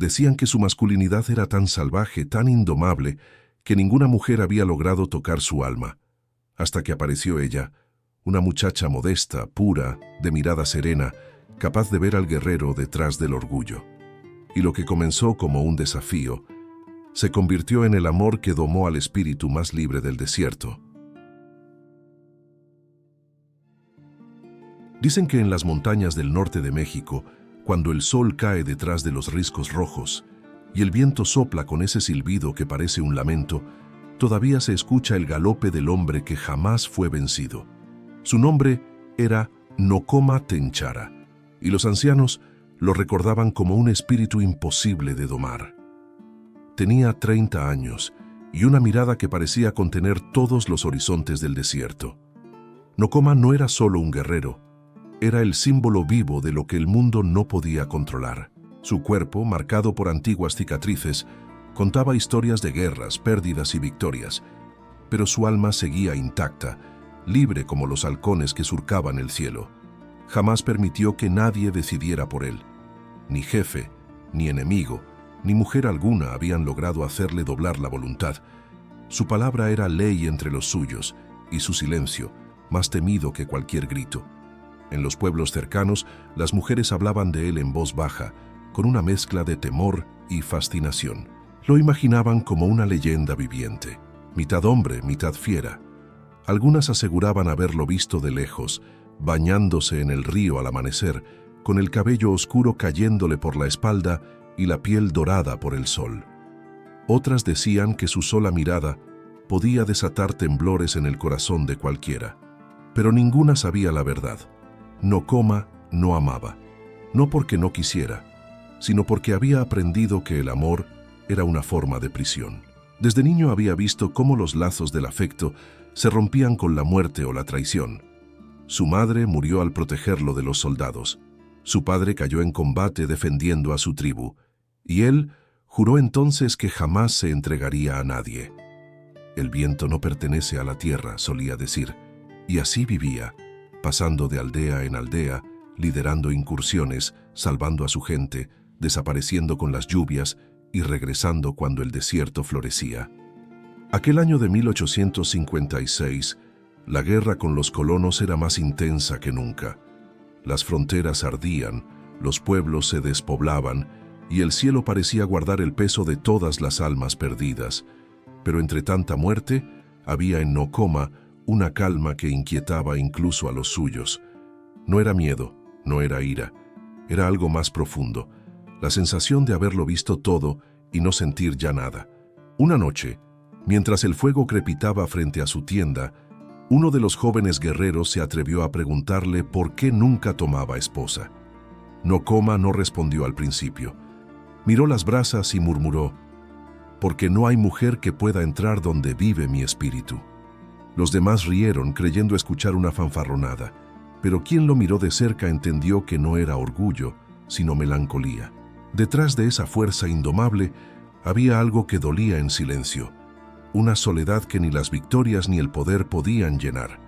Decían que su masculinidad era tan salvaje, tan indomable, que ninguna mujer había logrado tocar su alma, hasta que apareció ella, una muchacha modesta, pura, de mirada serena, capaz de ver al guerrero detrás del orgullo. Y lo que comenzó como un desafío, se convirtió en el amor que domó al espíritu más libre del desierto. Dicen que en las montañas del norte de México, cuando el sol cae detrás de los riscos rojos y el viento sopla con ese silbido que parece un lamento, todavía se escucha el galope del hombre que jamás fue vencido. Su nombre era Nocoma Tenchara, y los ancianos lo recordaban como un espíritu imposible de domar. Tenía 30 años y una mirada que parecía contener todos los horizontes del desierto. Nocoma no era solo un guerrero, era el símbolo vivo de lo que el mundo no podía controlar. Su cuerpo, marcado por antiguas cicatrices, contaba historias de guerras, pérdidas y victorias, pero su alma seguía intacta, libre como los halcones que surcaban el cielo. Jamás permitió que nadie decidiera por él. Ni jefe, ni enemigo, ni mujer alguna habían logrado hacerle doblar la voluntad. Su palabra era ley entre los suyos, y su silencio, más temido que cualquier grito. En los pueblos cercanos, las mujeres hablaban de él en voz baja, con una mezcla de temor y fascinación. Lo imaginaban como una leyenda viviente, mitad hombre, mitad fiera. Algunas aseguraban haberlo visto de lejos, bañándose en el río al amanecer, con el cabello oscuro cayéndole por la espalda y la piel dorada por el sol. Otras decían que su sola mirada podía desatar temblores en el corazón de cualquiera. Pero ninguna sabía la verdad. Nocoma no amaba, no porque no quisiera, sino porque había aprendido que el amor era una forma de prisión. Desde niño había visto cómo los lazos del afecto se rompían con la muerte o la traición. Su madre murió al protegerlo de los soldados. Su padre cayó en combate defendiendo a su tribu, y él juró entonces que jamás se entregaría a nadie. El viento no pertenece a la tierra, solía decir, y así vivía, pasando de aldea en aldea, liderando incursiones, salvando a su gente, desapareciendo con las lluvias y regresando cuando el desierto florecía. Aquel año de 1856, la guerra con los colonos era más intensa que nunca. Las fronteras ardían, los pueblos se despoblaban y el cielo parecía guardar el peso de todas las almas perdidas. Pero entre tanta muerte, había en Nocoma una calma que inquietaba incluso a los suyos. No era miedo, no era ira, era algo más profundo, la sensación de haberlo visto todo y no sentir ya nada. Una noche, mientras el fuego crepitaba frente a su tienda, uno de los jóvenes guerreros se atrevió a preguntarle por qué nunca tomaba esposa. Nocoma no respondió al principio. Miró las brasas y murmuró: «Porque no hay mujer que pueda entrar donde vive mi espíritu». Los demás rieron creyendo escuchar una fanfarronada, pero quien lo miró de cerca entendió que no era orgullo, sino melancolía. Detrás de esa fuerza indomable había algo que dolía en silencio, una soledad que ni las victorias ni el poder podían llenar.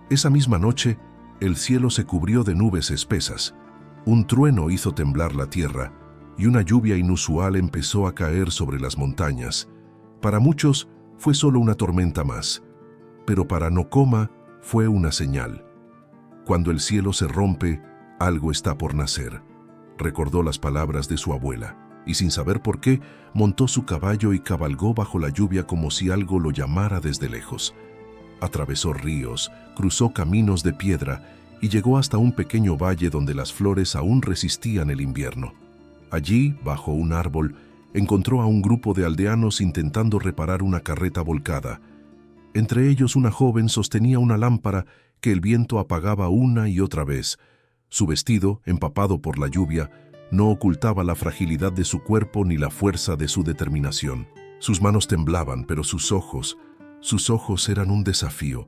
Esa misma noche, el cielo se cubrió de nubes espesas, un trueno hizo temblar la tierra y una lluvia inusual empezó a caer sobre las montañas. Para muchos fue solo una tormenta más, pero para Nocoma fue una señal. Cuando el cielo se rompe, algo está por nacer. Recordó las palabras de su abuela, y sin saber por qué, montó su caballo y cabalgó bajo la lluvia como si algo lo llamara desde lejos. Atravesó ríos, cruzó caminos de piedra y llegó hasta un pequeño valle donde las flores aún resistían el invierno. Allí, bajo un árbol, encontró a un grupo de aldeanos intentando reparar una carreta volcada. Entre ellos una joven sostenía una lámpara que el viento apagaba una y otra vez. Su vestido, empapado por la lluvia, no ocultaba la fragilidad de su cuerpo ni la fuerza de su determinación. Sus manos temblaban, pero sus ojos eran un desafío.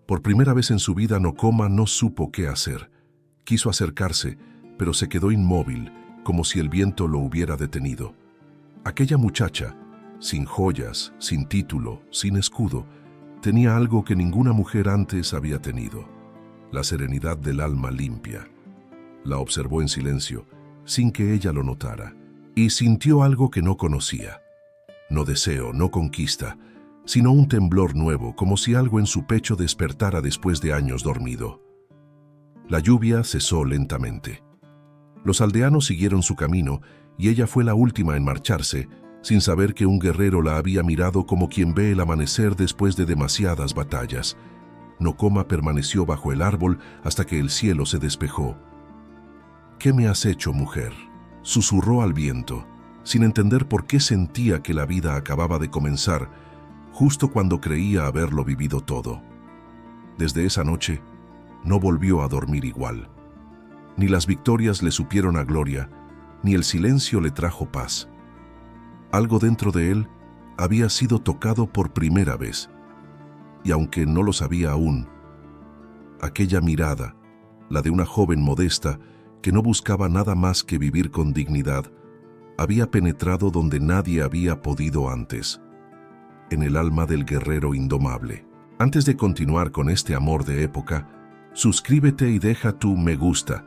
Por primera vez en su vida, Nocoma no supo qué hacer. Quiso acercarse, pero se quedó inmóvil, como si el viento lo hubiera detenido. Aquella muchacha, sin joyas, sin título, sin escudo, tenía algo que ninguna mujer antes había tenido: la serenidad del alma limpia. La observó en silencio, sin que ella lo notara, y sintió algo que no conocía. No deseo, no conquista, sino un temblor nuevo, como si algo en su pecho despertara después de años dormido. La lluvia cesó lentamente. Los aldeanos siguieron su camino y ella fue la última en marcharse, sin saber que un guerrero la había mirado como quien ve el amanecer después de demasiadas batallas. Nocoma permaneció bajo el árbol hasta que el cielo se despejó. «¿Qué me has hecho, mujer?», susurró al viento, sin entender por qué sentía que la vida acababa de comenzar, justo cuando creía haberlo vivido todo. Desde esa noche, no volvió a dormir igual. Ni las victorias le supieron a gloria, ni el silencio le trajo paz. Algo dentro de él había sido tocado por primera vez, y aunque no lo sabía aún, aquella mirada, la de una joven modesta que no buscaba nada más que vivir con dignidad, había penetrado donde nadie había podido antes, en el alma del guerrero indomable. Antes de continuar con este amor de época, suscríbete y deja tu me gusta,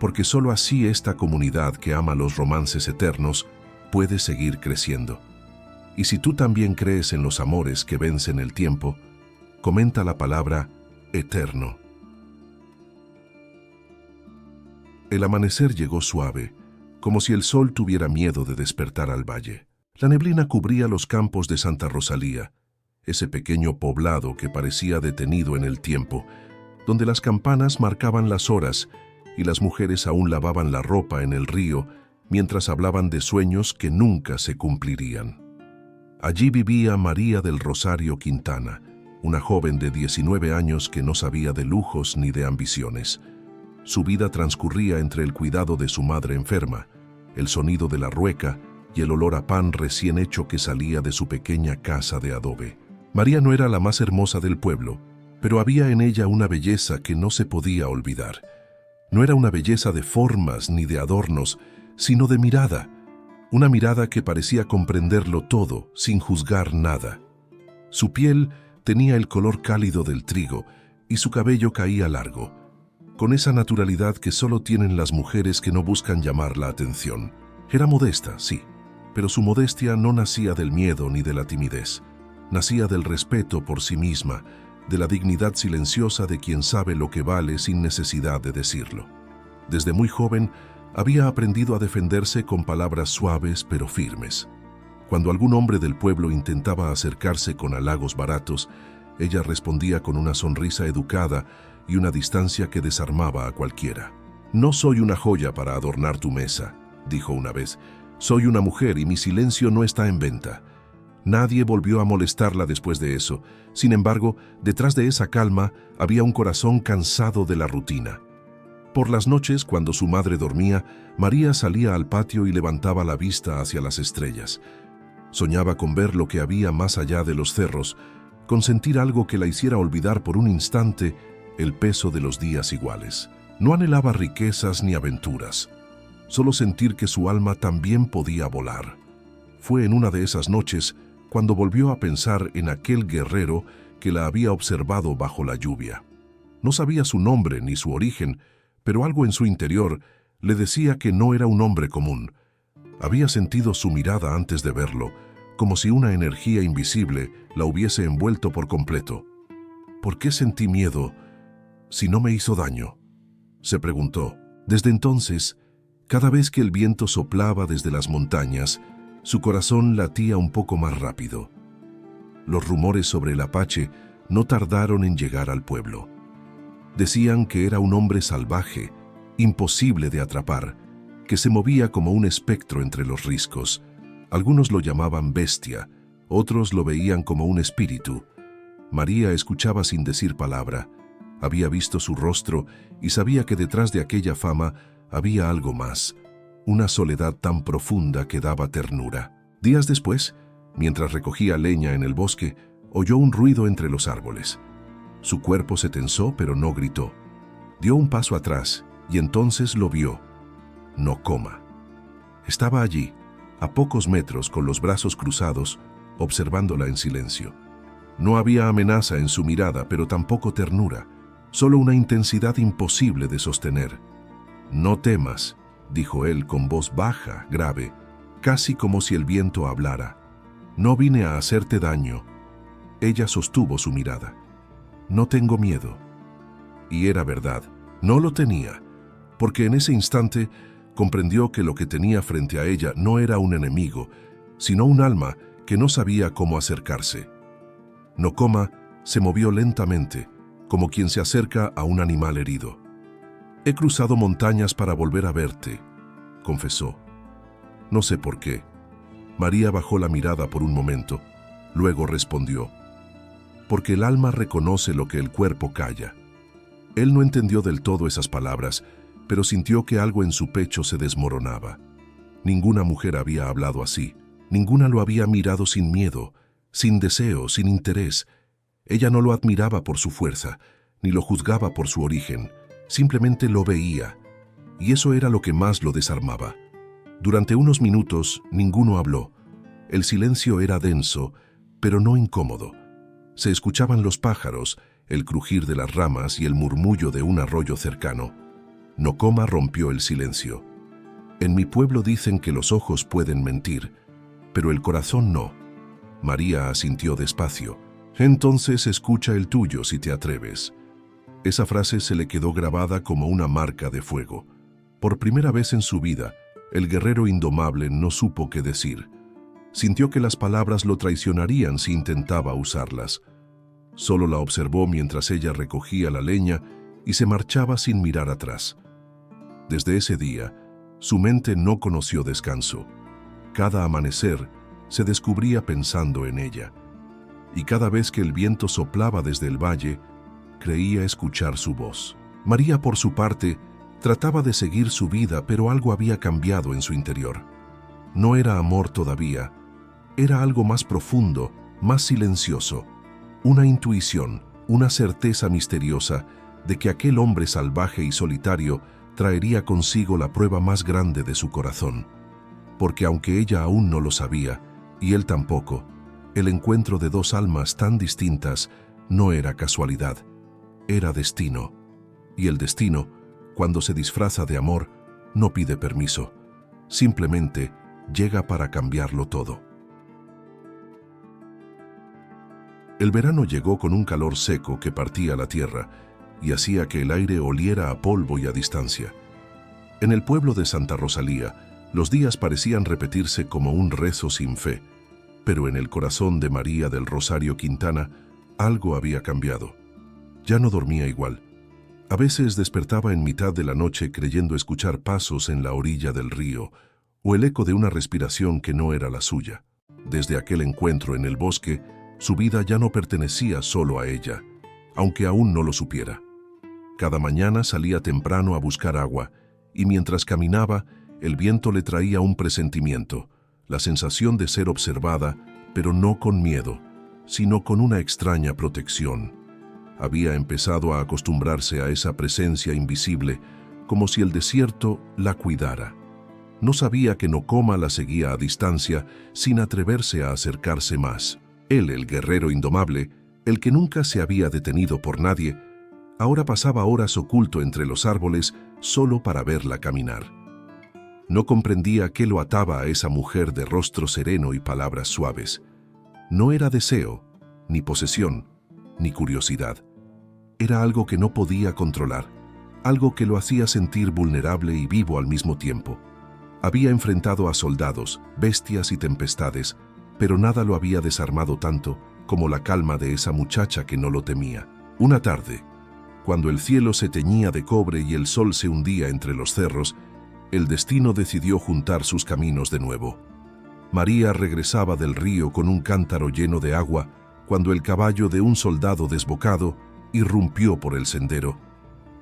porque solo así esta comunidad que ama los romances eternos puede seguir creciendo. Y si tú también crees en los amores que vencen el tiempo, comenta la palabra eterno. El amanecer llegó suave, como si el sol tuviera miedo de despertar al valle. La neblina cubría los campos de Santa Rosalía, ese pequeño poblado que parecía detenido en el tiempo, donde las campanas marcaban las horas y las mujeres aún lavaban la ropa en el río mientras hablaban de sueños que nunca se cumplirían. Allí vivía María del Rosario Quintana, una joven de 19 años que no sabía de lujos ni de ambiciones. Su vida transcurría entre el cuidado de su madre enferma, el sonido de la rueca y el olor a pan recién hecho que salía de su pequeña casa de adobe. María no era la más hermosa del pueblo, pero había en ella una belleza que no se podía olvidar. No era una belleza de formas ni de adornos, sino de mirada, una mirada que parecía comprenderlo todo, sin juzgar nada. Su piel tenía el color cálido del trigo y su cabello caía largo, con esa naturalidad que solo tienen las mujeres que no buscan llamar la atención. Era modesta, sí, pero su modestia no nacía del miedo ni de la timidez. Nacía del respeto por sí misma, de la dignidad silenciosa de quien sabe lo que vale sin necesidad de decirlo. Desde muy joven, había aprendido a defenderse con palabras suaves pero firmes. Cuando algún hombre del pueblo intentaba acercarse con halagos baratos, ella respondía con una sonrisa educada y una distancia que desarmaba a cualquiera. «No soy una joya para adornar tu mesa», dijo una vez. «Soy una mujer y mi silencio no está en venta». Nadie volvió a molestarla después de eso. Sin embargo, detrás de esa calma había un corazón cansado de la rutina. Por las noches, cuando su madre dormía, María salía al patio y levantaba la vista hacia las estrellas. Soñaba con ver lo que había más allá de los cerros, con sentir algo que la hiciera olvidar por un instante el peso de los días iguales. No anhelaba riquezas ni aventuras, solo sentir que su alma también podía volar. Fue en una de esas noches cuando volvió a pensar en aquel guerrero que la había observado bajo la lluvia. No sabía su nombre ni su origen, pero algo en su interior le decía que no era un hombre común. Había sentido su mirada antes de verlo, como si una energía invisible la hubiese envuelto por completo. ¿Por qué sentí miedo si no me hizo daño?, se preguntó. Desde entonces, cada vez que el viento soplaba desde las montañas, su corazón latía un poco más rápido. Los rumores sobre el Apache no tardaron en llegar al pueblo. Decían que era un hombre salvaje, imposible de atrapar, que se movía como un espectro entre los riscos. Algunos lo llamaban bestia, otros lo veían como un espíritu. María escuchaba sin decir palabra. Había visto su rostro y sabía que detrás de aquella fama había algo más, una soledad tan profunda que daba ternura. Días después, mientras recogía leña en el bosque, oyó un ruido entre los árboles. Su cuerpo se tensó, pero no gritó. Dio un paso atrás y entonces lo vio. Nocoma. Estaba allí, a pocos metros, con los brazos cruzados, observándola en silencio. No había amenaza en su mirada, pero tampoco ternura, solo una intensidad imposible de sostener. «No temas», dijo él con voz baja, grave, casi como si el viento hablara. «No vine a hacerte daño». Ella sostuvo su mirada. «No tengo miedo». Y era verdad, no lo tenía, porque en ese instante comprendió que lo que tenía frente a ella no era un enemigo, sino un alma que no sabía cómo acercarse. Nokoma se movió lentamente, como quien se acerca a un animal herido. «He cruzado montañas para volver a verte», confesó. «No sé por qué». María bajó la mirada por un momento, luego respondió: «Porque el alma reconoce lo que el cuerpo calla». Él no entendió del todo esas palabras, pero sintió que algo en su pecho se desmoronaba. Ninguna mujer había hablado así, ninguna lo había mirado sin miedo, sin deseo, sin interés. Ella no lo admiraba por su fuerza, ni lo juzgaba por su origen, simplemente lo veía, y eso era lo que más lo desarmaba. Durante unos minutos ninguno habló. El silencio era denso, pero no incómodo. Se escuchaban los pájaros, el crujir de las ramas y el murmullo de un arroyo cercano. Nokoma rompió el silencio. «En mi pueblo dicen que los ojos pueden mentir, pero el corazón no». María asintió despacio. «Entonces escucha el tuyo si te atreves». Esa frase se le quedó grabada como una marca de fuego. Por primera vez en su vida, el guerrero indomable no supo qué decir. Sintió que las palabras lo traicionarían si intentaba usarlas. Solo la observó mientras ella recogía la leña y se marchaba sin mirar atrás. Desde ese día, su mente no conoció descanso. Cada amanecer se descubría pensando en ella. Y cada vez que el viento soplaba desde el valle, creía escuchar su voz. María, por su parte, trataba de seguir su vida, pero algo había cambiado en su interior. No era amor todavía, era algo más profundo, más silencioso. Una intuición, una certeza misteriosa de que aquel hombre salvaje y solitario traería consigo la prueba más grande de su corazón. Porque aunque ella aún no lo sabía, y él tampoco, el encuentro de dos almas tan distintas no era casualidad, era destino. Y el destino, cuando se disfraza de amor, no pide permiso, simplemente llega para cambiarlo todo. El verano llegó con un calor seco que partía la tierra y hacía que el aire oliera a polvo y a distancia. En el pueblo de Santa Rosalía, los días parecían repetirse como un rezo sin fe, pero en el corazón de María del Rosario Quintana algo había cambiado. Ya no dormía igual. A veces despertaba en mitad de la noche creyendo escuchar pasos en la orilla del río o el eco de una respiración que no era la suya. Desde aquel encuentro en el bosque, su vida ya no pertenecía solo a ella, aunque aún no lo supiera. Cada mañana salía temprano a buscar agua, y mientras caminaba, el viento le traía un presentimiento, la sensación de ser observada, pero no con miedo, sino con una extraña protección. Había empezado a acostumbrarse a esa presencia invisible, como si el desierto la cuidara. No sabía que Nokoma la seguía a distancia sin atreverse a acercarse más. Él, el guerrero indomable, el que nunca se había detenido por nadie, ahora pasaba horas oculto entre los árboles solo para verla caminar. No comprendía qué lo ataba a esa mujer de rostro sereno y palabras suaves. No era deseo, ni posesión, ni curiosidad. Era algo que no podía controlar, algo que lo hacía sentir vulnerable y vivo al mismo tiempo. Había enfrentado a soldados, bestias y tempestades, pero nada lo había desarmado tanto como la calma de esa muchacha que no lo temía. Una tarde, cuando el cielo se teñía de cobre y el sol se hundía entre los cerros, el destino decidió juntar sus caminos de nuevo. María regresaba del río con un cántaro lleno de agua cuando el caballo de un soldado desbocado irrumpió por el sendero.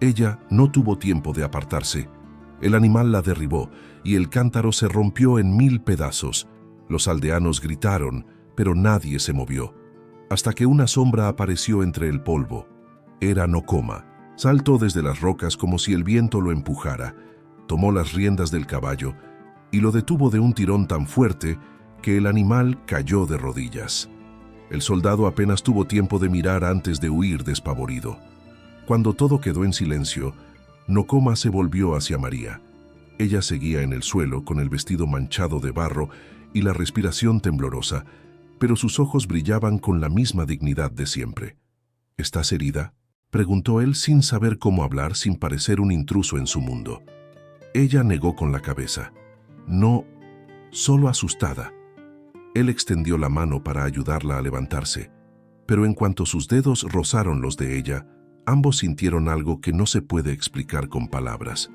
Ella no tuvo tiempo de apartarse. El animal la derribó y el cántaro se rompió en 1000 pedazos. Los aldeanos gritaron, pero nadie se movió, hasta que una sombra apareció entre el polvo. Era Nokoma. Saltó desde las rocas como si el viento lo empujara, tomó las riendas del caballo y lo detuvo de un tirón tan fuerte que el animal cayó de rodillas. El soldado apenas tuvo tiempo de mirar antes de huir despavorido. Cuando todo quedó en silencio, Nokoma se volvió hacia María. Ella seguía en el suelo con el vestido manchado de barro y la respiración temblorosa, pero sus ojos brillaban con la misma dignidad de siempre. ¿Estás herida?, preguntó él sin saber cómo hablar, sin parecer un intruso en su mundo. Ella negó con la cabeza. No, solo asustada. Él extendió la mano para ayudarla a levantarse, pero en cuanto sus dedos rozaron los de ella, ambos sintieron algo que no se puede explicar con palabras.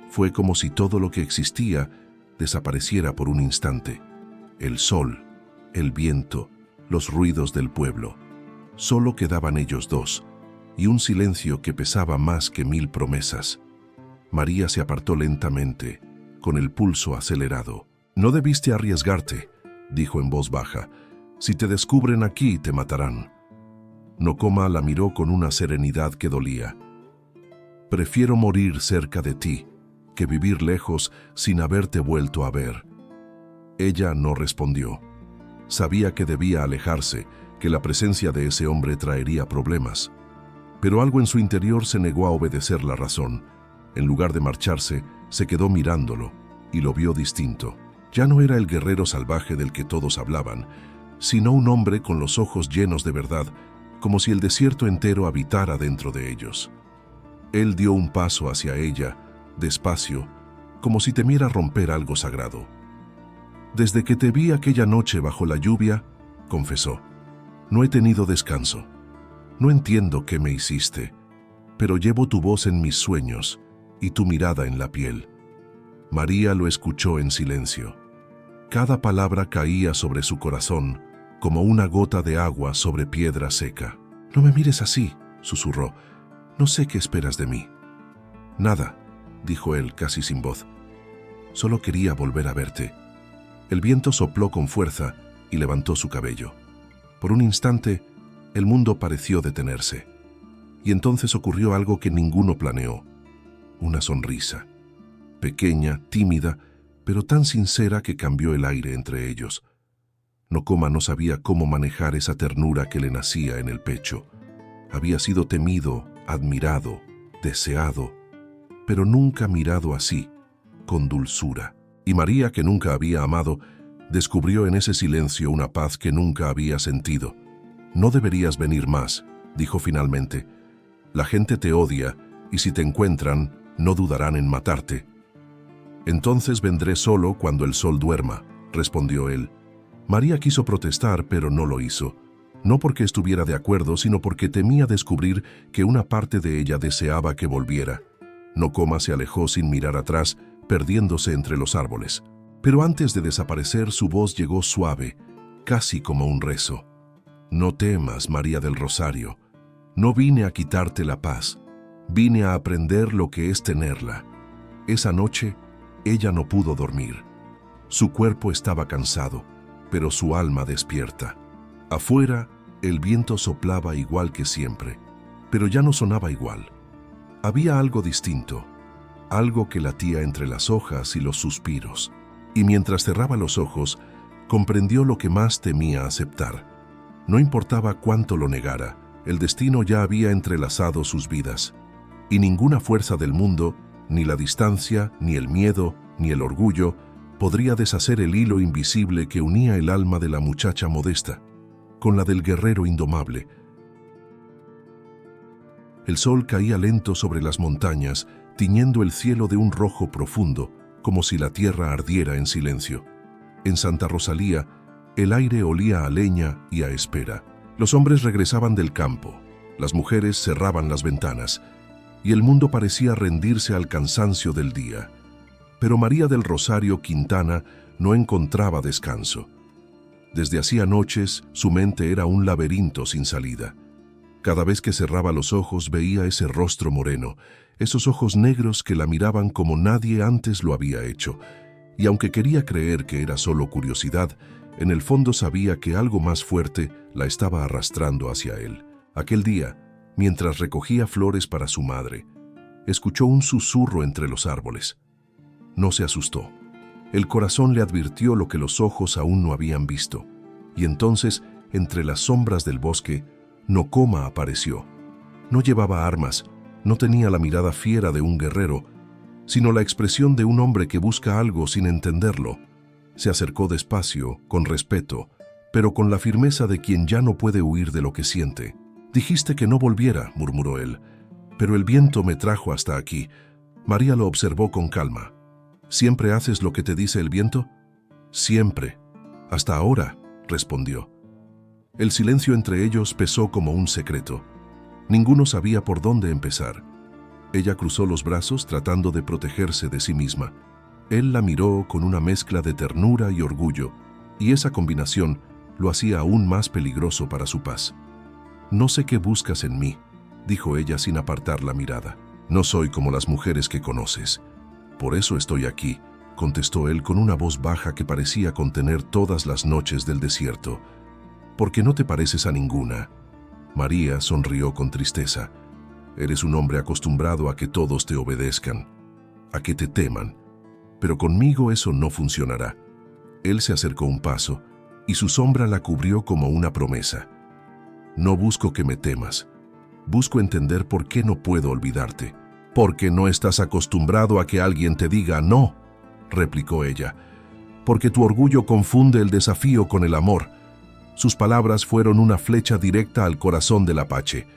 Fue como si todo lo que existía desapareciera por un instante. El sol, el viento, los ruidos del pueblo. Solo quedaban ellos dos, y un silencio que pesaba más que 1000 promesas. María se apartó lentamente, con el pulso acelerado. «No debiste arriesgarte», dijo en voz baja. «Si te descubren aquí, te matarán». Nokoma la miró con una serenidad que dolía. «Prefiero morir cerca de ti que vivir lejos sin haberte vuelto a ver». Ella no respondió. Sabía que debía alejarse, que la presencia de ese hombre traería problemas. Pero algo en su interior se negó a obedecer la razón. En lugar de marcharse, se quedó mirándolo y lo vio distinto. Ya no era el guerrero salvaje del que todos hablaban, sino un hombre con los ojos llenos de verdad, como si el desierto entero habitara dentro de ellos. Él dio un paso hacia ella, despacio, como si temiera romper algo sagrado. «Desde que te vi aquella noche bajo la lluvia», confesó, «no he tenido descanso. No entiendo qué me hiciste, pero llevo tu voz en mis sueños y tu mirada en la piel». María lo escuchó en silencio. Cada palabra caía sobre su corazón como una gota de agua sobre piedra seca. «No me mires así», susurró. «No sé qué esperas de mí». «Nada», dijo él casi sin voz. «Solo quería volver a verte». El viento sopló con fuerza y levantó su cabello. Por un instante, el mundo pareció detenerse. Y entonces ocurrió algo que ninguno planeó. Una sonrisa. Pequeña, tímida, pero tan sincera que cambió el aire entre ellos. Nokoma no sabía cómo manejar esa ternura que le nacía en el pecho. Había sido temido, admirado, deseado, pero nunca mirado así, con dulzura. Y María, que nunca había amado, descubrió en ese silencio una paz que nunca había sentido. «No deberías venir más», dijo finalmente. «La gente te odia, y si te encuentran, no dudarán en matarte». «Entonces vendré solo cuando el sol duerma», respondió él. María quiso protestar, pero no lo hizo. No porque estuviera de acuerdo, sino porque temía descubrir que una parte de ella deseaba que volviera. Nokoma se alejó sin mirar atrás, perdiéndose entre los árboles. Pero antes de desaparecer, su voz llegó suave, casi como un rezo. «No temas, María del Rosario. No vine a quitarte la paz. Vine a aprender lo que es tenerla». Esa noche, ella no pudo dormir. Su cuerpo estaba cansado, pero su alma despierta. Afuera, el viento soplaba igual que siempre, pero ya no sonaba igual. Había algo distinto, algo que latía entre las hojas y los suspiros. Y mientras cerraba los ojos, comprendió lo que más temía aceptar. No importaba cuánto lo negara, el destino ya había entrelazado sus vidas. Y ninguna fuerza del mundo, ni la distancia, ni el miedo, ni el orgullo, podría deshacer el hilo invisible que unía el alma de la muchacha modesta con la del guerrero indomable. El sol caía lento sobre las montañas, tiñendo el cielo de un rojo profundo, como si la tierra ardiera en silencio. En Santa Rosalía, el aire olía a leña y a espera. Los hombres regresaban del campo, las mujeres cerraban las ventanas, y el mundo parecía rendirse al cansancio del día. Pero María del Rosario Quintana no encontraba descanso. Desde hacía noches, su mente era un laberinto sin salida. Cada vez que cerraba los ojos veía ese rostro moreno, esos ojos negros que la miraban como nadie antes lo había hecho, y aunque quería creer que era solo curiosidad, en el fondo sabía que algo más fuerte la estaba arrastrando hacia él. Aquel día, mientras recogía flores para su madre, escuchó un susurro entre los árboles. No se asustó. El corazón le advirtió lo que los ojos aún no habían visto, y entonces, entre las sombras del bosque, Nokoma apareció. No llevaba armas, no tenía la mirada fiera de un guerrero, sino la expresión de un hombre que busca algo sin entenderlo. Se acercó despacio, con respeto, pero con la firmeza de quien ya no puede huir de lo que siente. «Dijiste que no volviera», murmuró él, «pero el viento me trajo hasta aquí». María lo observó con calma. «¿Siempre haces lo que te dice el viento?» «Siempre. Hasta ahora», respondió. El silencio entre ellos pesó como un secreto. Ninguno sabía por dónde empezar. Ella cruzó los brazos tratando de protegerse de sí misma. Él la miró con una mezcla de ternura y orgullo, y esa combinación lo hacía aún más peligroso para su paz. «No sé qué buscas en mí», dijo ella sin apartar la mirada. «No soy como las mujeres que conoces. Por eso estoy aquí», contestó él con una voz baja que parecía contener todas las noches del desierto. «Porque no te pareces a ninguna». María sonrió con tristeza. «Eres un hombre acostumbrado a que todos te obedezcan, a que te teman. Pero conmigo eso no funcionará». Él se acercó un paso, y su sombra la cubrió como una promesa. «No busco que me temas. Busco entender por qué no puedo olvidarte». «Porque no estás acostumbrado a que alguien te diga no», replicó ella. «Porque tu orgullo confunde el desafío con el amor». Sus palabras fueron una flecha directa al corazón del apache.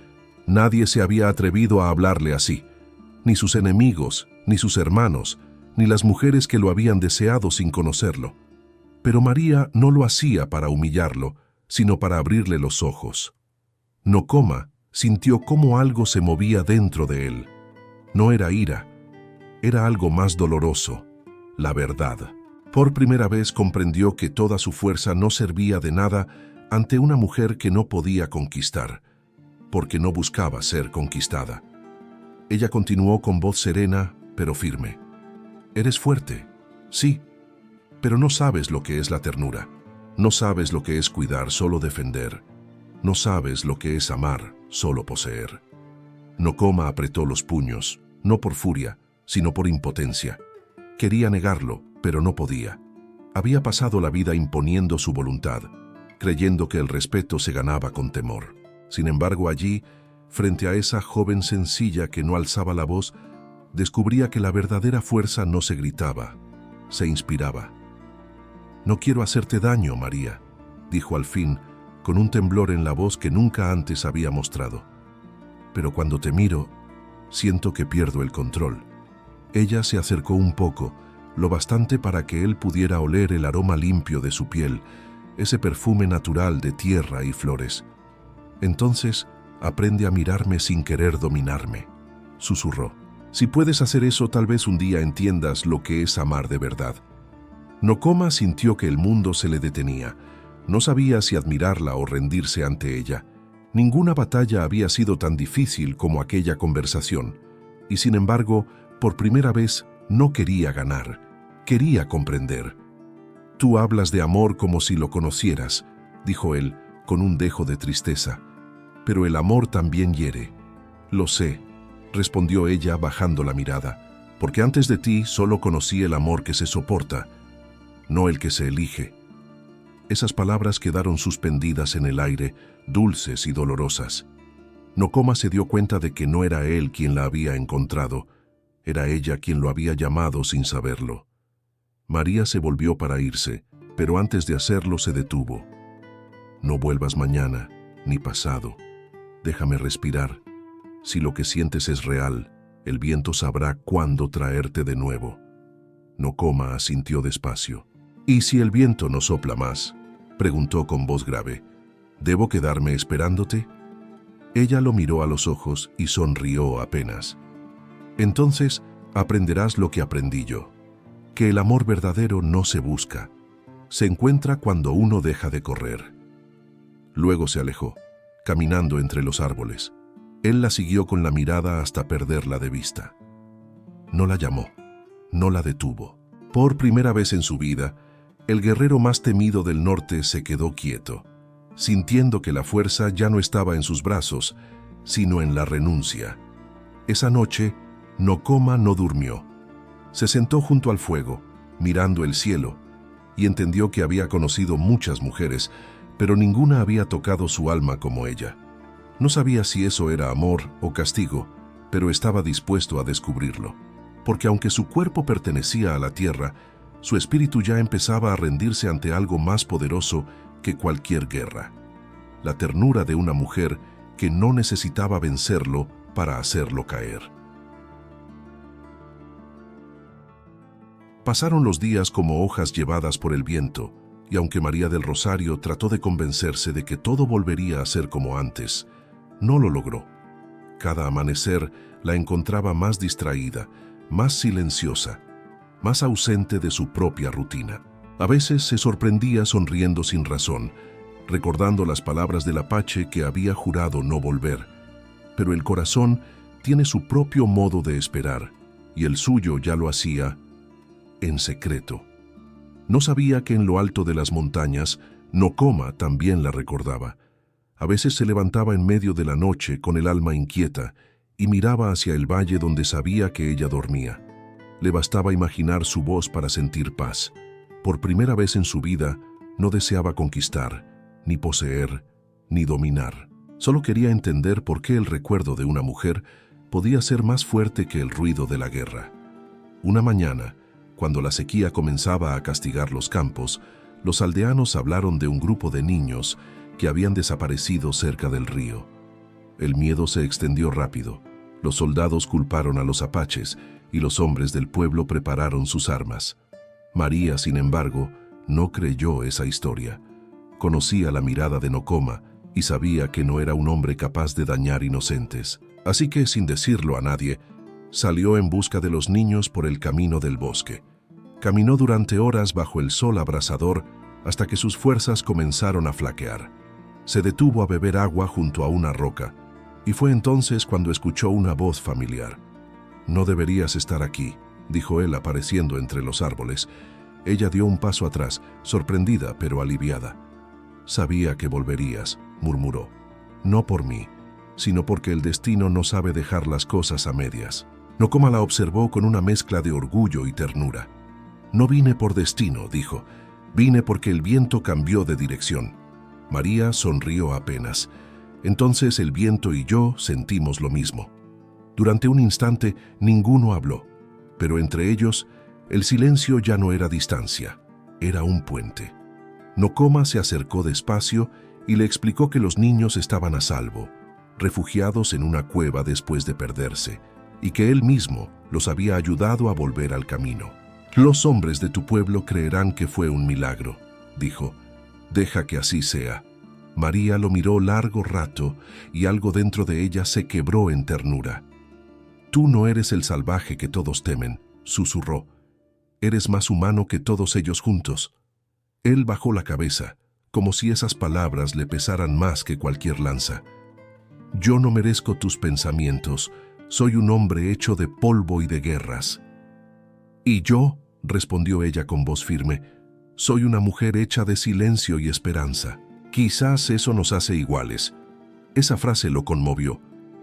Nadie se había atrevido a hablarle así. Ni sus enemigos, ni sus hermanos, ni las mujeres que lo habían deseado sin conocerlo. Pero María no lo hacía para humillarlo, sino para abrirle los ojos. Nocoma sintió cómo algo se movía dentro de él. No era ira, era algo más doloroso, la verdad. Por primera vez comprendió que toda su fuerza no servía de nada ante una mujer que no podía conquistar, porque no buscaba ser conquistada. Ella continuó con voz serena, pero firme. «Eres fuerte, sí, pero no sabes lo que es la ternura. No sabes lo que es cuidar, solo defender. No sabes lo que es amar, solo poseer». Nocoma apretó los puños, no por furia, sino por impotencia. Quería negarlo, pero no podía. Había pasado la vida imponiendo su voluntad, creyendo que el respeto se ganaba con temor. Sin embargo, allí, frente a esa joven sencilla que no alzaba la voz, descubría que la verdadera fuerza no se gritaba, se inspiraba. «No quiero hacerte daño, María», dijo al fin, con un temblor en la voz que nunca antes había mostrado. «Pero cuando te miro, siento que pierdo el control». Ella se acercó un poco, lo bastante para que él pudiera oler el aroma limpio de su piel, ese perfume natural de tierra y flores. «Entonces, aprende a mirarme sin querer dominarme», susurró. «Si puedes hacer eso, tal vez un día entiendas lo que es amar de verdad». Nocoma sintió que el mundo se le detenía. No sabía si admirarla o rendirse ante ella. Ninguna batalla había sido tan difícil como aquella conversación. Y sin embargo, por primera vez, no quería ganar. Quería comprender. «Tú hablas de amor como si lo conocieras», dijo él, con un dejo de tristeza. «Pero el amor también hiere». «Lo sé», respondió ella bajando la mirada, «porque antes de ti solo conocí el amor que se soporta, no el que se elige». Esas palabras quedaron suspendidas en el aire, dulces y dolorosas. Nocoma se dio cuenta de que no era él quien la había encontrado, era ella quien lo había llamado sin saberlo. María se volvió para irse, pero antes de hacerlo se detuvo. «No vuelvas mañana, ni pasado. Déjame respirar. Si lo que sientes es real, el viento sabrá cuándo traerte de nuevo». Nocoma asintió despacio. «¿Y si el viento no sopla más?», preguntó con voz grave. «¿Debo quedarme esperándote?». Ella lo miró a los ojos y sonrió apenas. «Entonces aprenderás lo que aprendí yo, que el amor verdadero no se busca, se encuentra cuando uno deja de correr». Luego se alejó, caminando entre los árboles. Él la siguió con la mirada hasta perderla de vista. No la llamó, no la detuvo. Por primera vez en su vida, el guerrero más temido del norte se quedó quieto, sintiendo que la fuerza ya no estaba en sus brazos, sino en la renuncia. Esa noche, Nocoma no durmió. Se sentó junto al fuego, mirando el cielo, y entendió que había conocido muchas mujeres, pero ninguna había tocado su alma como ella. No sabía si eso era amor o castigo, pero estaba dispuesto a descubrirlo. porque aunque su cuerpo pertenecía a la tierra, su espíritu ya empezaba a rendirse ante algo más poderoso que cualquier guerra. La ternura de una mujer que no necesitaba vencerlo para hacerlo caer. Pasaron los días como hojas llevadas por el viento, y aunque María del Rosario trató de convencerse de que todo volvería a ser como antes, no lo logró. Cada amanecer la encontraba más distraída, más silenciosa, más ausente de su propia rutina. A veces se sorprendía sonriendo sin razón, recordando las palabras del Apache que había jurado no volver. Pero el corazón tiene su propio modo de esperar, y el suyo ya lo hacía en secreto. No sabía que en lo alto de las montañas, Nocoma también la recordaba. A veces se levantaba en medio de la noche con el alma inquieta y miraba hacia el valle donde sabía que ella dormía. Le bastaba imaginar su voz para sentir paz. Por primera vez en su vida, no deseaba conquistar, ni poseer, ni dominar. Solo quería entender por qué el recuerdo de una mujer podía ser más fuerte que el ruido de la guerra. Una mañana, cuando la sequía comenzaba a castigar los campos, los aldeanos hablaron de un grupo de niños que habían desaparecido cerca del río. El miedo se extendió rápido. Los soldados culparon a los apaches y los hombres del pueblo prepararon sus armas. María, sin embargo, no creyó esa historia. Conocía la mirada de Nocoma y sabía que no era un hombre capaz de dañar inocentes. Así que, sin decirlo a nadie, salió en busca de los niños por el camino del bosque. Caminó durante horas bajo el sol abrasador hasta que sus fuerzas comenzaron a flaquear. Se detuvo a beber agua junto a una roca, y fue entonces cuando escuchó una voz familiar. «No deberías estar aquí», dijo él apareciendo entre los árboles. Ella dio un paso atrás, sorprendida pero aliviada. «Sabía que volverías», murmuró. «No por mí, sino porque el destino no sabe dejar las cosas a medias». Nocoma la observó con una mezcla de orgullo y ternura. «No vine por destino», dijo. «Vine porque el viento cambió de dirección». María sonrió apenas. Entonces el viento y yo sentimos lo mismo. Durante un instante ninguno habló, pero entre ellos el silencio ya no era distancia, era un puente. Nocoma se acercó despacio y le explicó que los niños estaban a salvo, refugiados en una cueva después de perderse, y que él mismo los había ayudado a volver al camino. «Los hombres de tu pueblo creerán que fue un milagro», dijo. «Deja que así sea». María lo miró largo rato y algo dentro de ella se quebró en ternura. «Tú no eres el salvaje que todos temen», susurró. «Eres más humano que todos ellos juntos». Él bajó la cabeza, como si esas palabras le pesaran más que cualquier lanza. «Yo no merezco tus pensamientos. Soy un hombre hecho de polvo y de guerras». «Y yo», respondió ella con voz firme, «soy una mujer hecha de silencio y esperanza. Quizás eso nos hace iguales». Esa frase lo conmovió.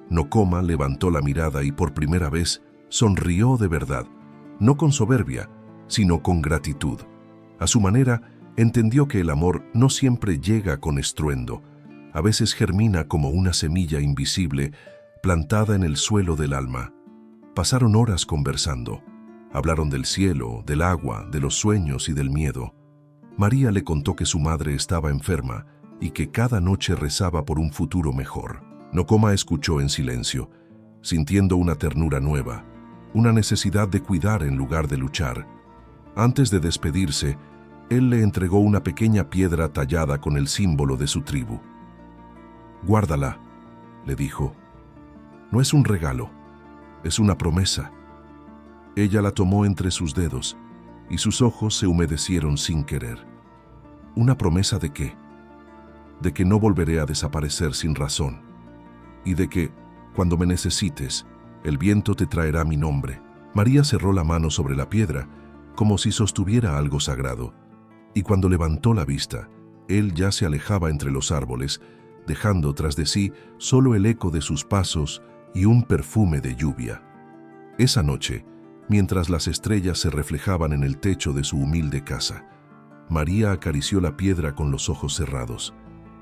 Nocoma levantó la mirada y por primera vez sonrió de verdad, no con soberbia, sino con gratitud. A su manera, entendió que el amor no siempre llega con estruendo. A veces germina como una semilla invisible plantada en el suelo del alma. Pasaron horas conversando. Hablaron del cielo, del agua, de los sueños y del miedo. María le contó que su madre estaba enferma y que cada noche rezaba por un futuro mejor. Nocoma escuchó en silencio, sintiendo una ternura nueva, una necesidad de cuidar en lugar de luchar. Antes de despedirse, él le entregó una pequeña piedra tallada con el símbolo de su tribu. «Guárdala», le dijo. «No es un regalo, es una promesa». Ella la tomó entre sus dedos y sus ojos se humedecieron sin querer. ¿Una promesa de qué? De que no volveré a desaparecer sin razón y de que, cuando me necesites, el viento te traerá mi nombre. María cerró la mano sobre la piedra como si sostuviera algo sagrado, y cuando levantó la vista, él ya se alejaba entre los árboles, dejando tras de sí solo el eco de sus pasos y un perfume de lluvia. Esa noche, mientras las estrellas se reflejaban en el techo de su humilde casa, María acarició la piedra con los ojos cerrados.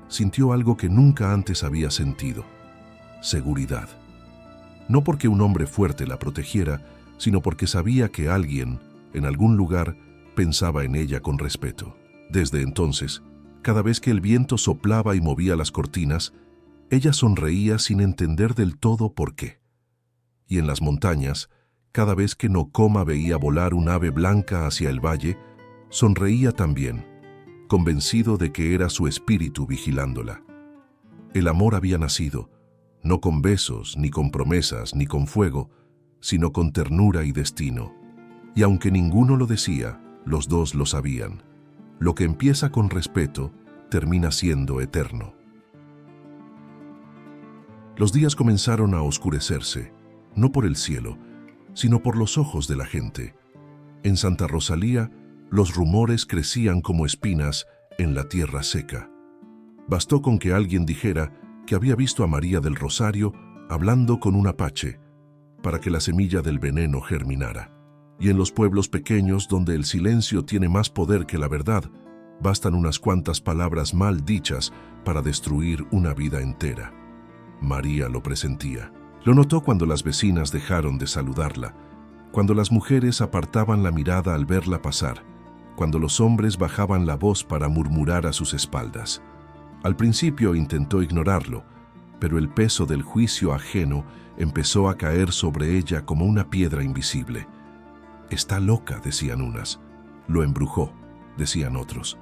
Sintió algo que nunca antes había sentido: seguridad. No porque un hombre fuerte la protegiera, sino porque sabía que alguien, en algún lugar, pensaba en ella con respeto. Desde entonces, cada vez que el viento soplaba y movía las cortinas, ella sonreía sin entender del todo por qué. Y en las montañas, cada vez que Nocoma veía volar un ave blanca hacia el valle, sonreía también, convencido de que era su espíritu vigilándola. El amor había nacido, no con besos, ni con promesas, ni con fuego, sino con ternura y destino. Y aunque ninguno lo decía, los dos lo sabían. Lo que empieza con respeto, termina siendo eterno. Los días comenzaron a oscurecerse, no por el cielo, sino por los ojos de la gente. En Santa Rosalía, los rumores crecían como espinas en la tierra seca. Bastó con que alguien dijera que había visto a María del Rosario hablando con un apache para que la semilla del veneno germinara. Y en los pueblos pequeños, donde el silencio tiene más poder que la verdad, bastan unas cuantas palabras mal dichas para destruir una vida entera. María lo presentía. Lo notó cuando las vecinas dejaron de saludarla, cuando las mujeres apartaban la mirada al verla pasar, cuando los hombres bajaban la voz para murmurar a sus espaldas. Al principio intentó ignorarlo, pero el peso del juicio ajeno empezó a caer sobre ella como una piedra invisible. «Está loca», decían unas. «Lo embrujó», decían otros.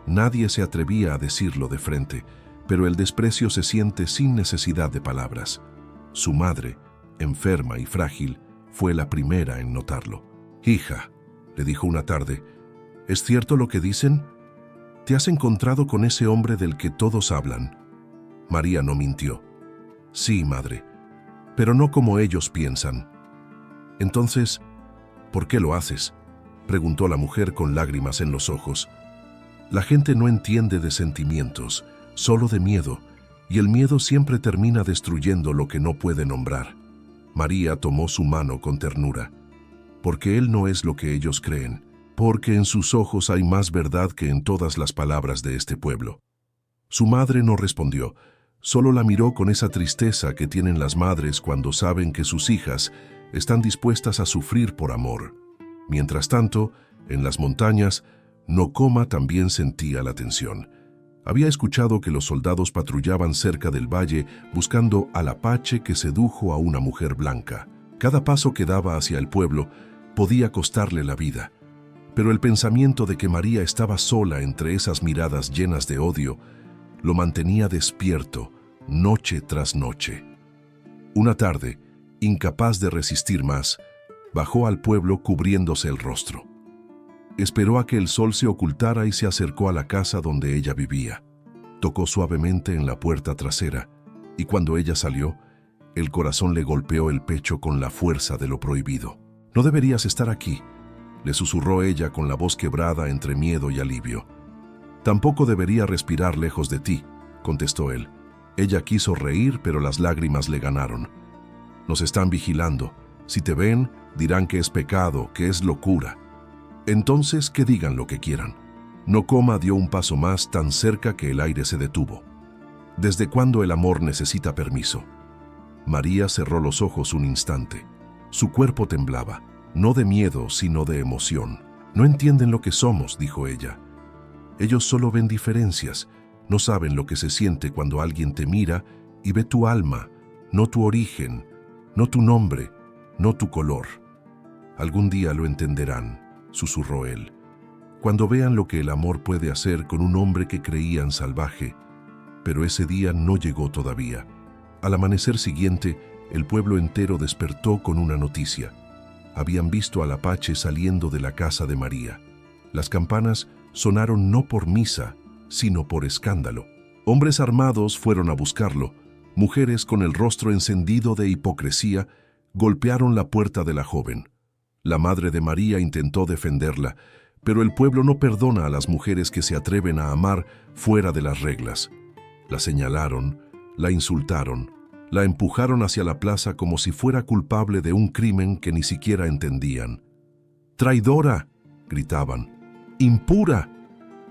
Nadie se atrevía a decirlo de frente, pero el desprecio se siente sin necesidad de palabras. Su madre, enferma y frágil, fue la primera en notarlo. «Hija», le dijo una tarde, «¿es cierto lo que dicen? ¿Te has encontrado con ese hombre del que todos hablan?» María no mintió. «Sí, madre, pero no como ellos piensan». «Entonces, ¿por qué lo haces?», preguntó la mujer con lágrimas en los ojos. La gente no entiende de sentimientos, solo de miedo, y el miedo siempre termina destruyendo lo que no puede nombrar. María tomó su mano con ternura. «Porque él no es lo que ellos creen, porque en sus ojos hay más verdad que en todas las palabras de este pueblo». Su madre no respondió, solo la miró con esa tristeza que tienen las madres cuando saben que sus hijas están dispuestas a sufrir por amor. Mientras tanto, en las montañas, Nocoma también sentía la tensión. Había escuchado que los soldados patrullaban cerca del valle buscando al apache que sedujo a una mujer blanca. Cada paso que daba hacia el pueblo podía costarle la vida. Pero el pensamiento de que María estaba sola entre esas miradas llenas de odio lo mantenía despierto, noche tras noche. Una tarde, incapaz de resistir más, bajó al pueblo cubriéndose el rostro. Esperó a que el sol se ocultara y se acercó a la casa donde ella vivía. Tocó suavemente en la puerta trasera, y cuando ella salió, el corazón le golpeó el pecho con la fuerza de lo prohibido. «No deberías estar aquí», le susurró ella con la voz quebrada entre miedo y alivio. «Tampoco debería respirar lejos de ti», contestó él. Ella quiso reír, pero las lágrimas le ganaron. «Nos están vigilando. Si te ven, dirán que es pecado, que es locura. Entonces, que digan lo que quieran». Nocoma dio un paso más, tan cerca que el aire se detuvo. ¿Desde cuándo el amor necesita permiso? María cerró los ojos un instante. Su cuerpo temblaba, no de miedo, sino de emoción. «No entienden lo que somos», dijo ella. «Ellos solo ven diferencias, no saben lo que se siente cuando alguien te mira y ve tu alma, no tu origen, no tu nombre, no tu color». «Algún día lo entenderán», susurró él, «cuando vean lo que el amor puede hacer con un hombre que creían salvaje». Pero ese día no llegó todavía. Al amanecer siguiente, el pueblo entero despertó con una noticia. Habían visto al apache saliendo de la casa de María. Las campanas sonaron no por misa, sino por escándalo. Hombres armados fueron a buscarlo. Mujeres con el rostro encendido de hipocresía golpearon la puerta de la joven. La madre de María intentó defenderla, pero el pueblo no perdona a las mujeres que se atreven a amar fuera de las reglas. La señalaron, la insultaron, la empujaron hacia la plaza como si fuera culpable de un crimen que ni siquiera entendían. «¡Traidora!», gritaban. «¡Impura!».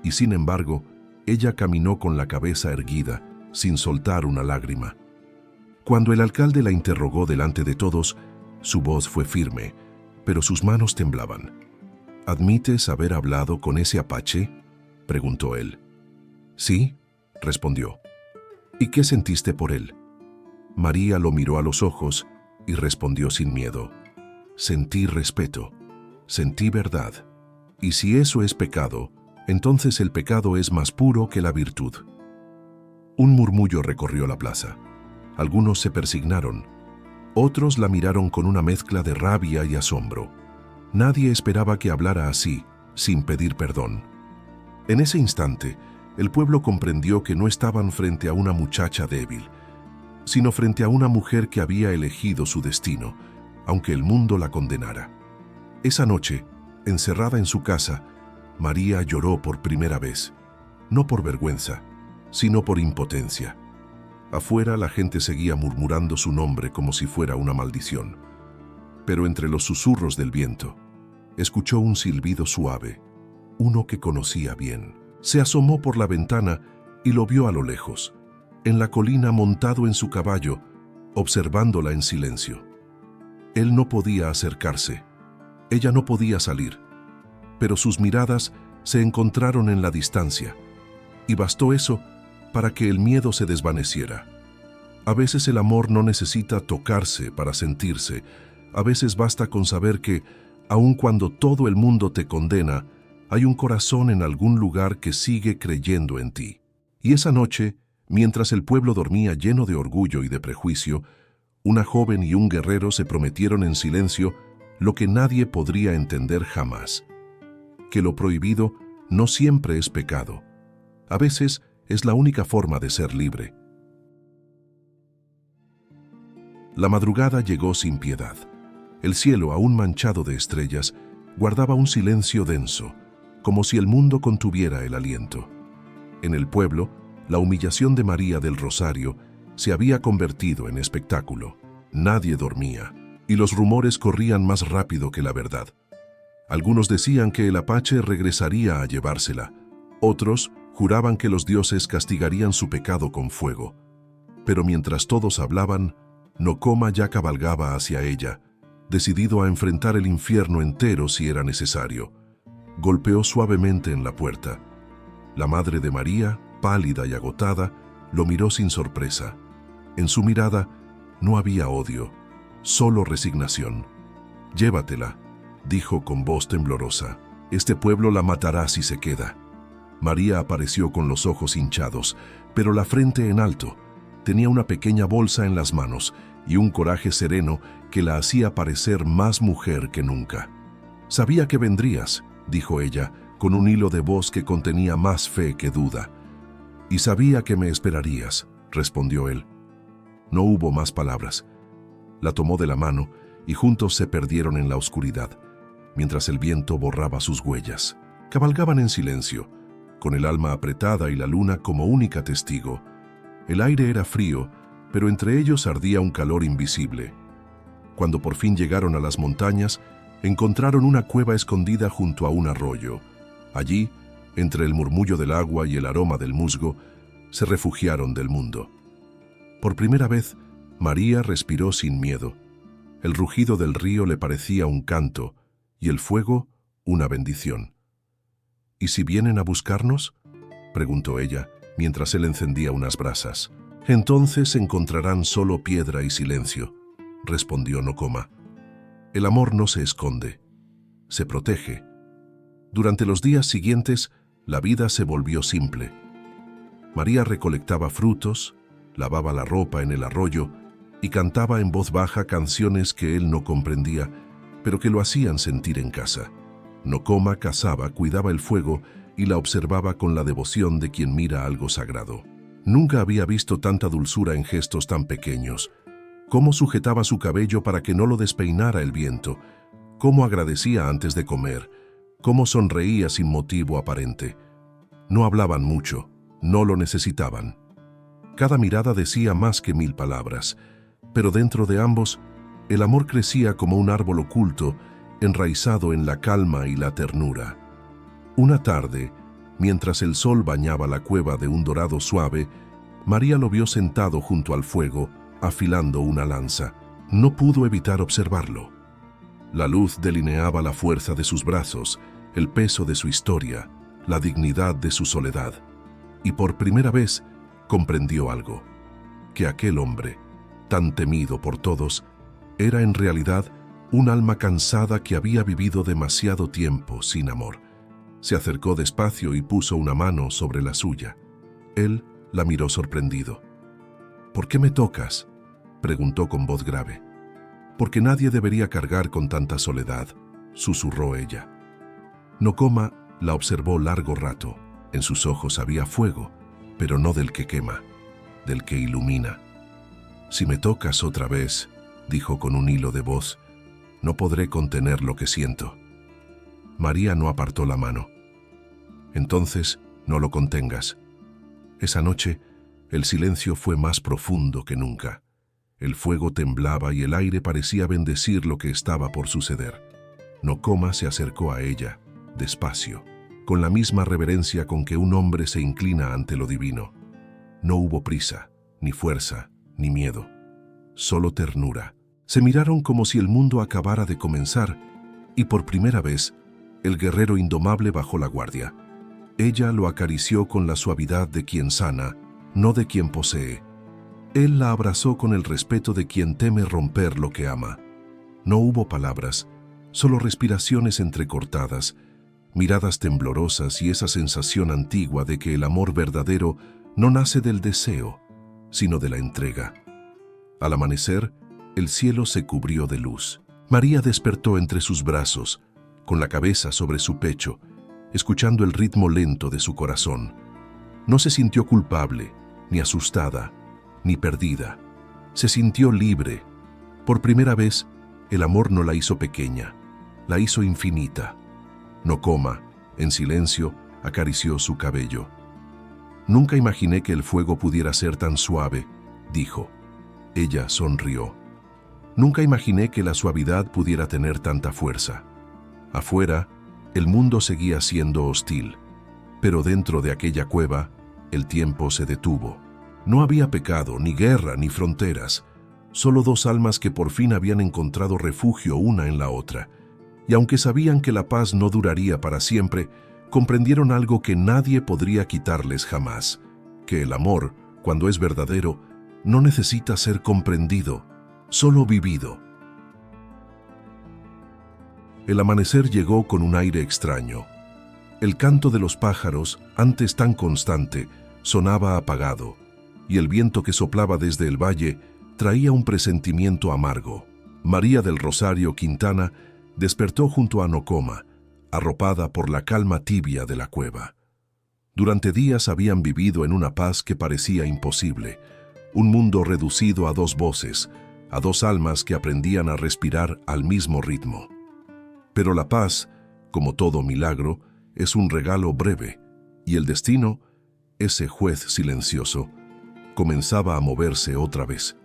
Y sin embargo, ella caminó con la cabeza erguida, sin soltar una lágrima. Cuando el alcalde la interrogó delante de todos, su voz fue firme, pero sus manos temblaban. ¿Admites haber hablado con ese apache?, preguntó él. Sí, respondió. ¿Y qué sentiste por él? María lo miró a los ojos y respondió sin miedo. Sentí respeto, sentí verdad. Y si eso es pecado, entonces el pecado es más puro que la virtud. Un murmullo recorrió la plaza. Algunos se persignaron. Otros la miraron con una mezcla de rabia y asombro. Nadie esperaba que hablara así, sin pedir perdón. En ese instante, el pueblo comprendió que no estaban frente a una muchacha débil, sino frente a una mujer que había elegido su destino, aunque el mundo la condenara. Esa noche, encerrada en su casa, María lloró por primera vez, no por vergüenza, sino por impotencia. Afuera la gente seguía murmurando su nombre como si fuera una maldición. Pero entre los susurros del viento, escuchó un silbido suave, uno que conocía bien. Se asomó por la ventana y lo vio a lo lejos, en la colina montado en su caballo, observándola en silencio. Él no podía acercarse, ella no podía salir, pero sus miradas se encontraron en la distancia, y bastó eso para que el miedo se desvaneciera. A veces el amor no necesita tocarse para sentirse, a veces basta con saber que, aun cuando todo el mundo te condena, hay un corazón en algún lugar que sigue creyendo en ti. Y esa noche, mientras el pueblo dormía lleno de orgullo y de prejuicio, una joven y un guerrero se prometieron en silencio lo que nadie podría entender jamás: que lo prohibido no siempre es pecado. A veces es la única forma de ser libre. La madrugada llegó sin piedad. El cielo, aún manchado de estrellas, guardaba un silencio denso, como si el mundo contuviera el aliento. En el pueblo, la humillación de María del Rosario se había convertido en espectáculo. Nadie dormía, y los rumores corrían más rápido que la verdad. Algunos decían que el apache regresaría a llevársela. Otros juraban que los dioses castigarían su pecado con fuego. Pero mientras todos hablaban, Nocoma ya cabalgaba hacia ella, decidido a enfrentar el infierno entero si era necesario. Golpeó suavemente en la puerta. La madre de María, pálida y agotada, lo miró sin sorpresa. En su mirada no había odio, solo resignación. «Llévatela», dijo con voz temblorosa. «Este pueblo la matará si se queda». María apareció con los ojos hinchados, pero la frente en alto. Tenía una pequeña bolsa en las manos y un coraje sereno que la hacía parecer más mujer que nunca. «Sabía que vendrías», dijo ella, con un hilo de voz que contenía más fe que duda. «Y sabía que me esperarías», respondió él. No hubo más palabras. La tomó de la mano y juntos se perdieron en la oscuridad, mientras el viento borraba sus huellas. Cabalgaban en silencio, con el alma apretada y la luna como única testigo. El aire era frío, pero entre ellos ardía un calor invisible. Cuando por fin llegaron a las montañas, encontraron una cueva escondida junto a un arroyo. Allí, entre el murmullo del agua y el aroma del musgo, se refugiaron del mundo. Por primera vez, María respiró sin miedo. El rugido del río le parecía un canto y el fuego una bendición. «¿Y si vienen a buscarnos?», preguntó ella, mientras él encendía unas brasas. «Entonces encontrarán solo piedra y silencio», respondió Nocoma. «El amor no se esconde, se protege». Durante los días siguientes, la vida se volvió simple. María recolectaba frutos, lavaba la ropa en el arroyo y cantaba en voz baja canciones que él no comprendía, pero que lo hacían sentir en casa. Nocoma cazaba, cuidaba el fuego y la observaba con la devoción de quien mira algo sagrado. Nunca había visto tanta dulzura en gestos tan pequeños. Cómo sujetaba su cabello para que no lo despeinara el viento, cómo agradecía antes de comer, cómo sonreía sin motivo aparente. No hablaban mucho, no lo necesitaban. Cada mirada decía más que 1000 palabras, pero dentro de ambos, el amor crecía como un árbol oculto, enraizado en la calma y la ternura. Una tarde, mientras el sol bañaba la cueva de un dorado suave, María lo vio sentado junto al fuego, afilando una lanza. No pudo evitar observarlo. La luz delineaba la fuerza de sus brazos, el peso de su historia, la dignidad de su soledad. Y por primera vez comprendió algo, que aquel hombre, tan temido por todos, era en realidad un alma cansada que había vivido demasiado tiempo sin amor. Se acercó despacio y puso una mano sobre la suya. Él la miró sorprendido. «¿Por qué me tocas?», preguntó con voz grave. «Porque nadie debería cargar con tanta soledad», susurró ella. Nocoma la observó largo rato. En sus ojos había fuego, pero no del que quema, del que ilumina. «Si me tocas otra vez», dijo con un hilo de voz, «no podré contener lo que siento». María no apartó la mano. «Entonces, no lo contengas». Esa noche, el silencio fue más profundo que nunca. El fuego temblaba y el aire parecía bendecir lo que estaba por suceder. Nocoma se acercó a ella, despacio, con la misma reverencia con que un hombre se inclina ante lo divino. No hubo prisa, ni fuerza, ni miedo, solo ternura. Se miraron como si el mundo acabara de comenzar, y por primera vez, el guerrero indomable bajó la guardia. Ella lo acarició con la suavidad de quien sana, no de quien posee. Él la abrazó con el respeto de quien teme romper lo que ama. No hubo palabras, solo respiraciones entrecortadas, miradas temblorosas y esa sensación antigua de que el amor verdadero no nace del deseo, sino de la entrega. Al amanecer, el cielo se cubrió de luz. María despertó entre sus brazos, con la cabeza sobre su pecho, escuchando el ritmo lento de su corazón. No se sintió culpable, ni asustada, ni perdida. Se sintió libre. Por primera vez, el amor no la hizo pequeña, la hizo infinita. Nocoma, en silencio, acarició su cabello. «Nunca imaginé que el fuego pudiera ser tan suave», dijo. Ella sonrió. «Nunca imaginé que la suavidad pudiera tener tanta fuerza». Afuera, el mundo seguía siendo hostil, pero dentro de aquella cueva, el tiempo se detuvo. No había pecado, ni guerra, ni fronteras, solo dos almas que por fin habían encontrado refugio una en la otra. Y aunque sabían que la paz no duraría para siempre, comprendieron algo que nadie podría quitarles jamás, que el amor, cuando es verdadero, no necesita ser comprendido, solo vivido. El amanecer llegó con un aire extraño. El canto de los pájaros, antes tan constante, sonaba apagado, y el viento que soplaba desde el valle traía un presentimiento amargo. María del Rosario Quintana despertó junto a Nocoma, arropada por la calma tibia de la cueva. Durante días habían vivido en una paz que parecía imposible, un mundo reducido a dos voces, a dos almas que aprendían a respirar al mismo ritmo. Pero la paz, como todo milagro, es un regalo breve, y el destino, ese juez silencioso, comenzaba a moverse otra vez.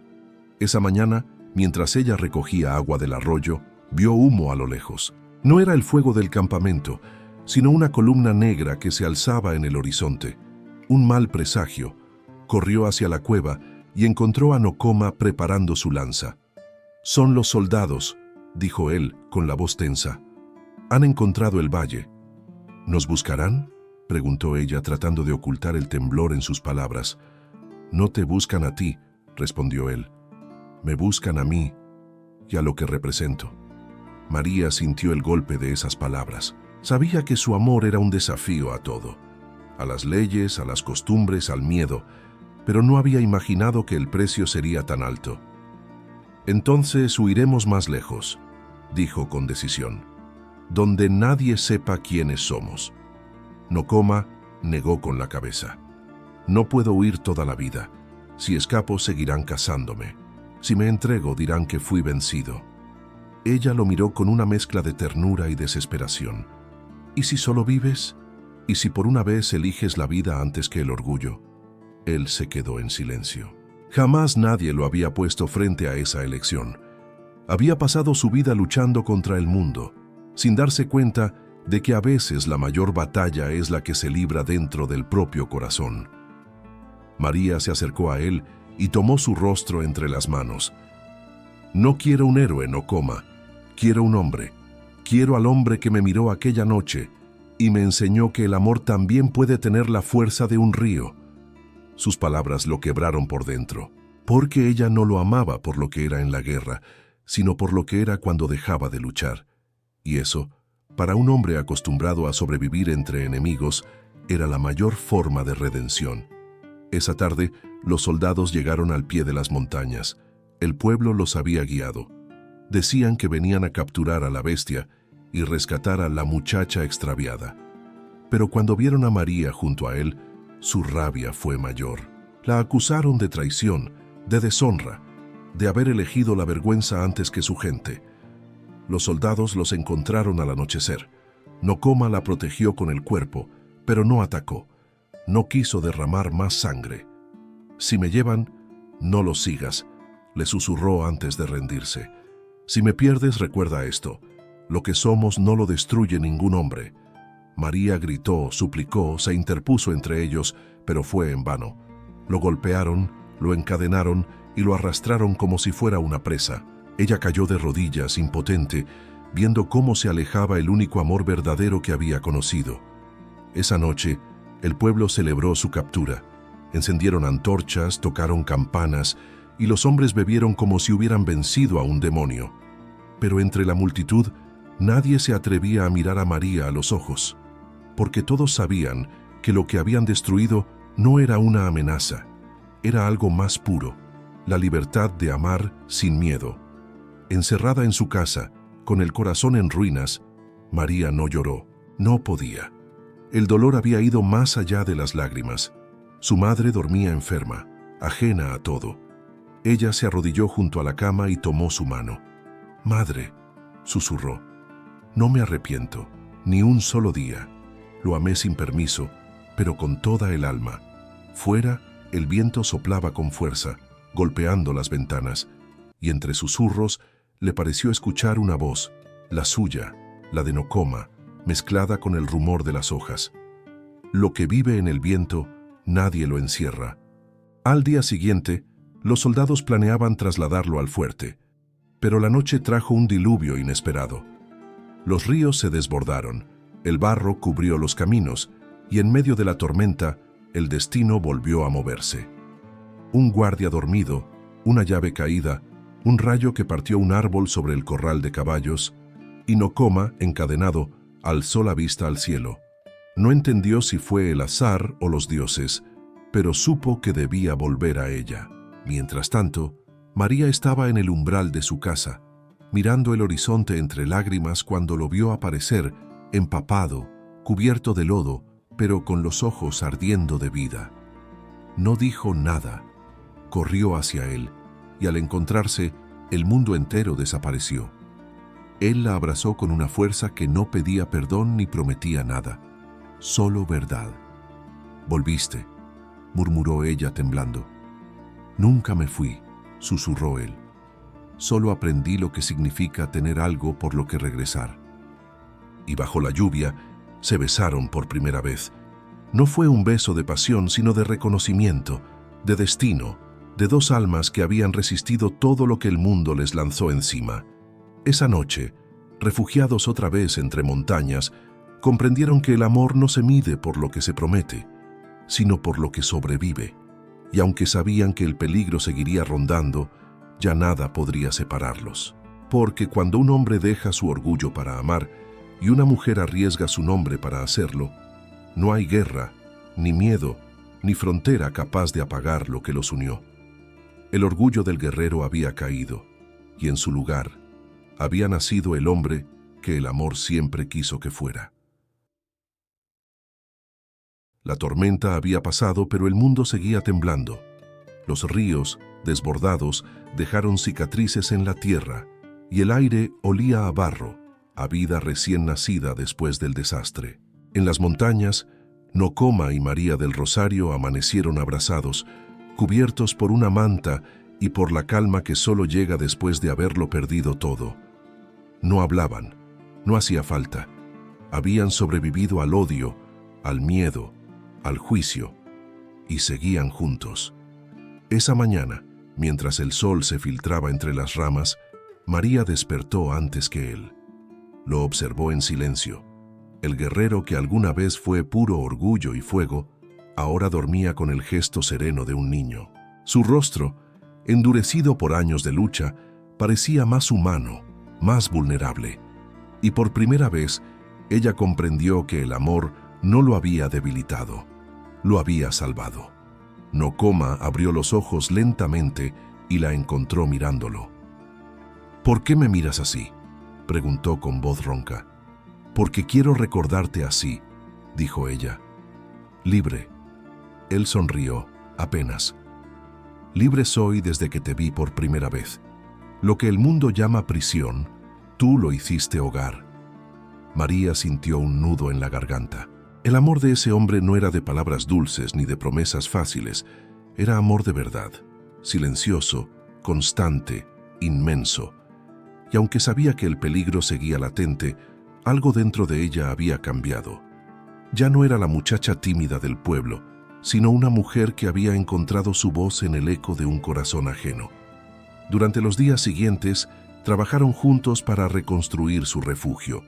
Esa mañana, mientras ella recogía agua del arroyo, vio humo a lo lejos. No era el fuego del campamento, sino una columna negra que se alzaba en el horizonte. Un mal presagio. Corrió hacia la cueva y encontró a Nocoma preparando su lanza. «Son los soldados», dijo él con la voz tensa. «Han encontrado el valle». «¿Nos buscarán?», preguntó ella tratando de ocultar el temblor en sus palabras. «No te buscan a ti», respondió él. «Me buscan a mí y a lo que represento». María sintió el golpe de esas palabras. Sabía que su amor era un desafío a todo, a las leyes, a las costumbres, al miedo, pero no había imaginado que el precio sería tan alto. «Entonces huiremos más lejos», dijo con decisión, «donde nadie sepa quiénes somos». Nocoma negó con la cabeza. «No puedo huir toda la vida. Si escapo, seguirán cazándome. Si me entrego, dirán que fui vencido». Ella lo miró con una mezcla de ternura y desesperación. «¿Y si solo vives? ¿Y si por una vez eliges la vida antes que el orgullo?». Él se quedó en silencio. Jamás nadie lo había puesto frente a esa elección. Había pasado su vida luchando contra el mundo, sin darse cuenta de que a veces la mayor batalla es la que se libra dentro del propio corazón. María se acercó a él y tomó su rostro entre las manos. «No quiero un héroe, Nocoma. Quiero un hombre. Quiero al hombre que me miró aquella noche y me enseñó que el amor también puede tener la fuerza de un río. Sus palabras lo quebraron por dentro, porque ella no lo amaba por lo que era en la guerra, sino por lo que era cuando dejaba de luchar. Y eso, para un hombre acostumbrado a sobrevivir entre enemigos, era la mayor forma de redención. Esa tarde, los soldados llegaron al pie de las montañas. El pueblo los había guiado. Decían que venían a capturar a la bestia y rescatar a la muchacha extraviada. Pero cuando vieron a María junto a él, su rabia fue mayor. La acusaron de traición, de deshonra, de haber elegido la vergüenza antes que su gente. Los soldados los encontraron al anochecer. Nocoma la protegió con el cuerpo, pero no atacó. No quiso derramar más sangre. «Si me llevan, no los sigas», le susurró antes de rendirse. «Si me pierdes, recuerda esto. Lo que somos no lo destruye ningún hombre». María gritó, suplicó, se interpuso entre ellos, pero fue en vano. Lo golpearon, lo encadenaron y lo arrastraron como si fuera una presa. Ella cayó de rodillas, impotente, viendo cómo se alejaba el único amor verdadero que había conocido. Esa noche, el pueblo celebró su captura. Encendieron antorchas, tocaron campanas, y los hombres bebieron como si hubieran vencido a un demonio. Pero entre la multitud, nadie se atrevía a mirar a María a los ojos, porque todos sabían que lo que habían destruido no era una amenaza, era algo más puro, la libertad de amar sin miedo. Encerrada en su casa, con el corazón en ruinas, María no lloró, no podía. El dolor había ido más allá de las lágrimas. Su madre dormía enferma, ajena a todo. Ella se arrodilló junto a la cama y tomó su mano. «Madre», susurró, «no me arrepiento, ni un solo día. Lo amé sin permiso, pero con toda el alma». Fuera, el viento soplaba con fuerza, golpeando las ventanas, y entre susurros le pareció escuchar una voz, la suya, la de Nocoma, mezclada con el rumor de las hojas. Lo que vive en el viento, nadie lo encierra. Al día siguiente, los soldados planeaban trasladarlo al fuerte, pero la noche trajo un diluvio inesperado. Los ríos se desbordaron, el barro cubrió los caminos, y en medio de la tormenta, el destino volvió a moverse. Un guardia dormido, una llave caída, un rayo que partió un árbol sobre el corral de caballos, y Nocoma, encadenado, alzó la vista al cielo. No entendió si fue el azar o los dioses, pero supo que debía volver a ella. Mientras tanto, María estaba en el umbral de su casa, mirando el horizonte entre lágrimas cuando lo vio aparecer, empapado, cubierto de lodo, pero con los ojos ardiendo de vida. No dijo nada. Corrió hacia él, y al encontrarse, el mundo entero desapareció. Él la abrazó con una fuerza que no pedía perdón ni prometía nada, solo verdad. «Volviste», murmuró ella temblando. «Nunca me fui», susurró él. «Solo aprendí lo que significa tener algo por lo que regresar». Y bajo la lluvia, se besaron por primera vez. No fue un beso de pasión, sino de reconocimiento, de destino, de dos almas que habían resistido todo lo que el mundo les lanzó encima. Esa noche, refugiados otra vez entre montañas, comprendieron que el amor no se mide por lo que se promete, sino por lo que sobrevive. Y aunque sabían que el peligro seguiría rondando, ya nada podría separarlos. Porque cuando un hombre deja su orgullo para amar y una mujer arriesga su nombre para hacerlo, no hay guerra, ni miedo, ni frontera capaz de apagar lo que los unió. El orgullo del guerrero había caído, y en su lugar había nacido el hombre que el amor siempre quiso que fuera. La tormenta había pasado, pero el mundo seguía temblando. Los ríos, desbordados, dejaron cicatrices en la tierra, y el aire olía a barro, a vida recién nacida después del desastre. En las montañas, Nocoma y María del Rosario amanecieron abrazados, cubiertos por una manta y por la calma que solo llega después de haberlo perdido todo. No hablaban, no hacía falta. Habían sobrevivido al odio, al miedo, al juicio, y seguían juntos. Esa mañana, mientras el sol se filtraba entre las ramas, María despertó antes que él. Lo observó en silencio. El guerrero que alguna vez fue puro orgullo y fuego, ahora dormía con el gesto sereno de un niño. Su rostro, endurecido por años de lucha, parecía más humano, más vulnerable. Y por primera vez, ella comprendió que el amor no lo había debilitado, lo había salvado. Nokoma abrió los ojos lentamente y la encontró mirándolo. «¿Por qué me miras así?», preguntó con voz ronca. «Porque quiero recordarte así», dijo ella. «Libre». Él sonrió, apenas. «Libre soy desde que te vi por primera vez. Lo que el mundo llama prisión, tú lo hiciste hogar». María sintió un nudo en la garganta. El amor de ese hombre no era de palabras dulces ni de promesas fáciles. Era amor de verdad, silencioso, constante, inmenso. Y aunque sabía que el peligro seguía latente, algo dentro de ella había cambiado. Ya no era la muchacha tímida del pueblo, sino una mujer que había encontrado su voz en el eco de un corazón ajeno. Durante los días siguientes, trabajaron juntos para reconstruir su refugio.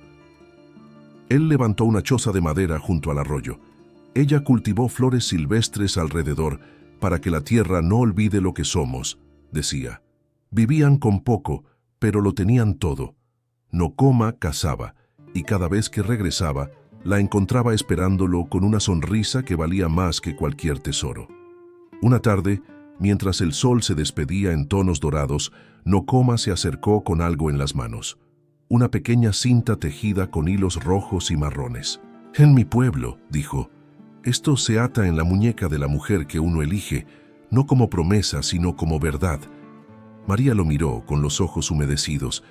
Él levantó una choza de madera junto al arroyo. Ella cultivó flores silvestres alrededor para que la tierra no olvide lo que somos, decía. Vivían con poco, pero lo tenían todo. Nokoma cazaba, y cada vez que regresaba, la encontraba esperándolo con una sonrisa que valía más que cualquier tesoro. Una tarde, mientras el sol se despedía en tonos dorados, Nokoma se acercó con algo en las manos. Una pequeña cinta tejida con hilos rojos y marrones. «En mi pueblo», dijo, «esto se ata en la muñeca de la mujer que uno elige, no como promesa, sino como verdad». María lo miró con los ojos humedecidos.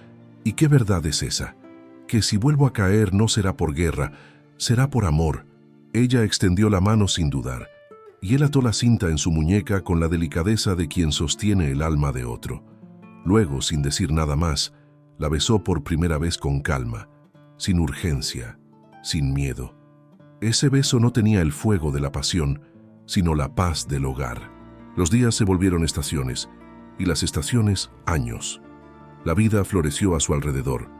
«¿Y qué verdad es esa? Que si vuelvo a caer no será por guerra, será por amor». Ella extendió la mano sin dudar, y él ató la cinta en su muñeca con la delicadeza de quien sostiene el alma de otro. Luego, sin decir nada más, la besó por primera vez con calma, sin urgencia, sin miedo. Ese beso no tenía el fuego de la pasión, sino la paz del hogar. Los días se volvieron estaciones, y las estaciones años. La vida floreció a su alrededor.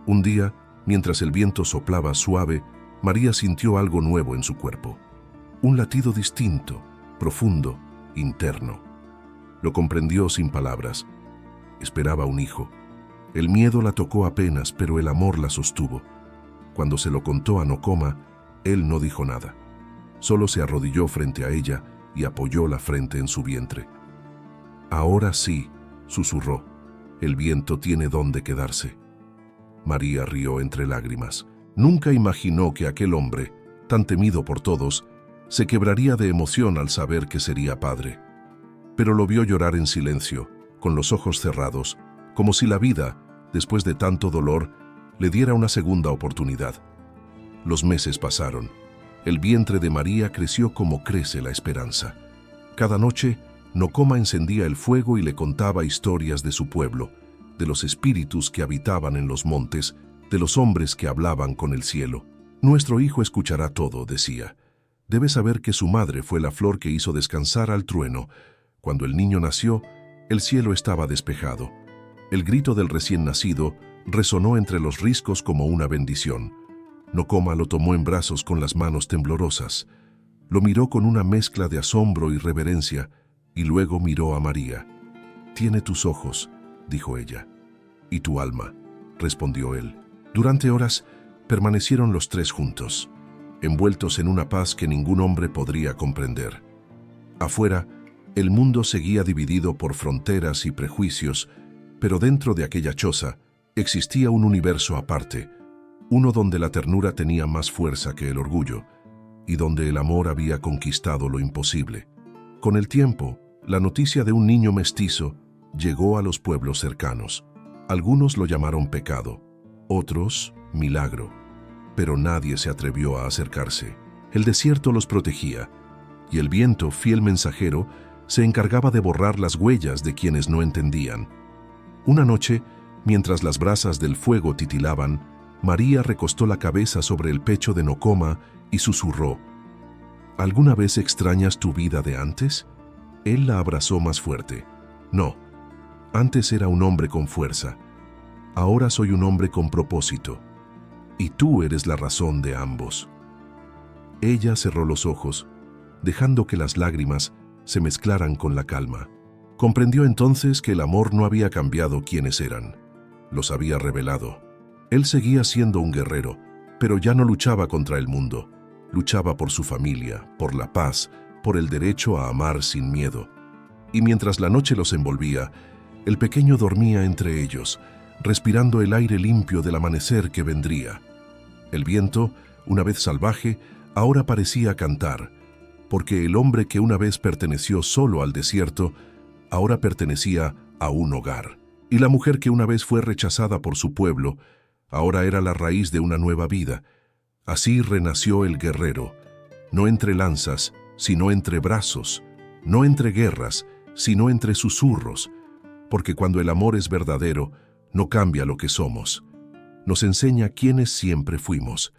Un día, mientras el viento soplaba suave, María sintió algo nuevo en su cuerpo. Un latido distinto, profundo, interno. Lo comprendió sin palabras. Esperaba un hijo. El miedo la tocó apenas, pero el amor la sostuvo. Cuando se lo contó a Nokoma, él no dijo nada. Solo se arrodilló frente a ella y apoyó la frente en su vientre. «Ahora sí», susurró, «el viento tiene dónde quedarse». María rió entre lágrimas. Nunca imaginó que aquel hombre, tan temido por todos, se quebraría de emoción al saber que sería padre. Pero lo vio llorar en silencio, con los ojos cerrados, como si la vida, después de tanto dolor, le diera una segunda oportunidad. Los meses pasaron. El vientre de María creció como crece la esperanza. Cada noche, Nokoma encendía el fuego y le contaba historias de su pueblo, de los espíritus que habitaban en los montes, de los hombres que hablaban con el cielo. «Nuestro hijo escuchará todo», decía. «Debe saber que su madre fue la flor que hizo descansar al trueno. Cuando el niño nació, el cielo estaba despejado. El grito del recién nacido resonó entre los riscos como una bendición. Nokoma lo tomó en brazos con las manos temblorosas. Lo miró con una mezcla de asombro y reverencia, y luego miró a María. «Tiene tus ojos», dijo ella. «Y tu alma», respondió él. Durante horas permanecieron los tres juntos, envueltos en una paz que ningún hombre podría comprender. Afuera, el mundo seguía dividido por fronteras y prejuicios, pero dentro de aquella choza existía un universo aparte, uno donde la ternura tenía más fuerza que el orgullo, y donde el amor había conquistado lo imposible. Con el tiempo, la noticia de un niño mestizo llegó a los pueblos cercanos. Algunos lo llamaron pecado, otros milagro, pero nadie se atrevió a acercarse. El desierto los protegía, y el viento, fiel mensajero, se encargaba de borrar las huellas de quienes no entendían. Una noche, mientras las brasas del fuego titilaban, María recostó la cabeza sobre el pecho de Nokoma y susurró: «¿Alguna vez extrañas tu vida de antes?». Él la abrazó más fuerte. «No, antes era un hombre con fuerza, Ahora soy un hombre con propósito, y tú eres la razón de ambos. Ella cerró los ojos, dejando que las lágrimas se mezclaran con la calma. Comprendió entonces que el amor no había cambiado quiénes eran, los había revelado. Él seguía siendo un guerrero, pero ya no luchaba contra el mundo. Luchaba por su familia, por la paz, por el derecho a amar sin miedo. Y mientras la noche los envolvía, el pequeño dormía entre ellos, respirando el aire limpio del amanecer que vendría. El viento, una vez salvaje, ahora parecía cantar, porque el hombre que una vez perteneció solo al desierto, ahora pertenecía a un hogar. Y la mujer que una vez fue rechazada por su pueblo, ahora era la raíz de una nueva vida. Así renació el guerrero, no entre lanzas, sino entre brazos, no entre guerras, sino entre susurros, porque cuando el amor es verdadero, no cambia lo que somos, nos enseña quiénes siempre fuimos.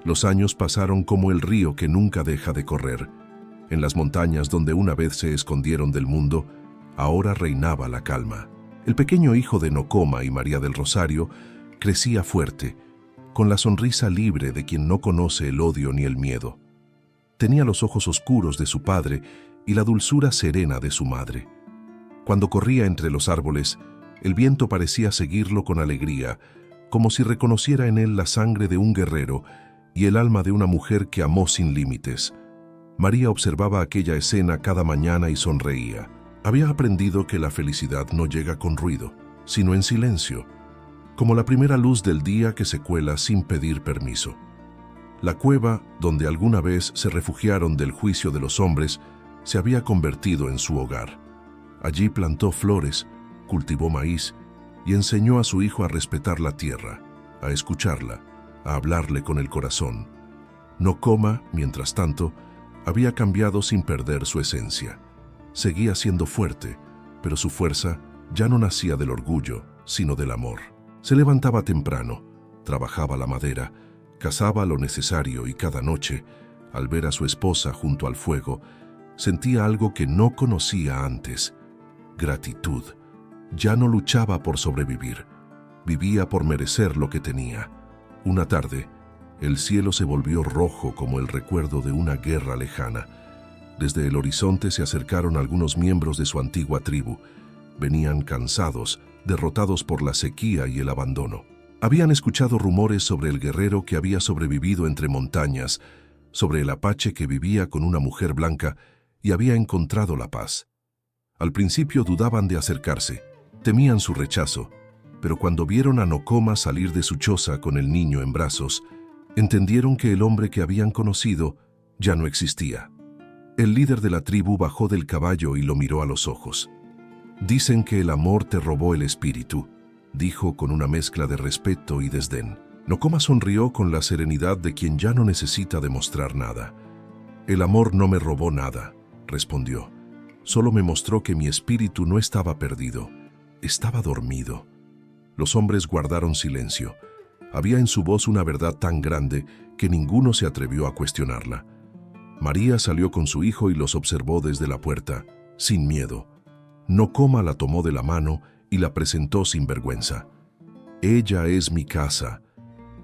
Los años pasaron como el río que nunca deja de correr. En las montañas donde una vez se escondieron del mundo, ahora reinaba la calma. El pequeño hijo de Nocoma y María del Rosario crecía fuerte, con la sonrisa libre de quien no conoce el odio ni el miedo. Tenía los ojos oscuros de su padre y la dulzura serena de su madre. Cuando corría entre los árboles, el viento parecía seguirlo con alegría, como si reconociera en él la sangre de un guerrero y el alma de una mujer que amó sin límites. María observaba aquella escena cada mañana y sonreía. Había aprendido que la felicidad no llega con ruido, sino en silencio, como la primera luz del día que se cuela sin pedir permiso. La cueva, donde alguna vez se refugiaron del juicio de los hombres, se había convertido en su hogar. Allí plantó flores, cultivó maíz y enseñó a su hijo a respetar la tierra, a escucharla, a hablarle con el corazón. Nocoma, mientras tanto, había cambiado sin perder su esencia. Seguía siendo fuerte, pero su fuerza ya no nacía del orgullo, sino del amor. Se levantaba temprano, trabajaba la madera, cazaba lo necesario y cada noche, al ver a su esposa junto al fuego, sentía algo que no conocía antes: gratitud. Ya no luchaba por sobrevivir, vivía por merecer lo que tenía. Una tarde, el cielo se volvió rojo como el recuerdo de una guerra lejana. Desde el horizonte se acercaron algunos miembros de su antigua tribu. Venían cansados, derrotados por la sequía y el abandono. Habían escuchado rumores sobre el guerrero que había sobrevivido entre montañas, sobre el apache que vivía con una mujer blanca y había encontrado la paz. Al principio dudaban de acercarse, temían su rechazo, pero cuando vieron a Nocoma salir de su choza con el niño en brazos, entendieron que el hombre que habían conocido ya no existía. El líder de la tribu bajó del caballo y lo miró a los ojos. «Dicen que el amor te robó el espíritu», dijo con una mezcla de respeto y desdén. Nocoma sonrió con la serenidad de quien ya no necesita demostrar nada. «El amor no me robó nada», respondió. «Solo me mostró que mi espíritu no estaba perdido, estaba dormido». Los hombres guardaron silencio. Había en su voz una verdad tan grande que ninguno se atrevió a cuestionarla. María salió con su hijo y los observó desde la puerta, sin miedo. Nocoma la tomó de la mano y la presentó sin vergüenza. «Ella es mi casa».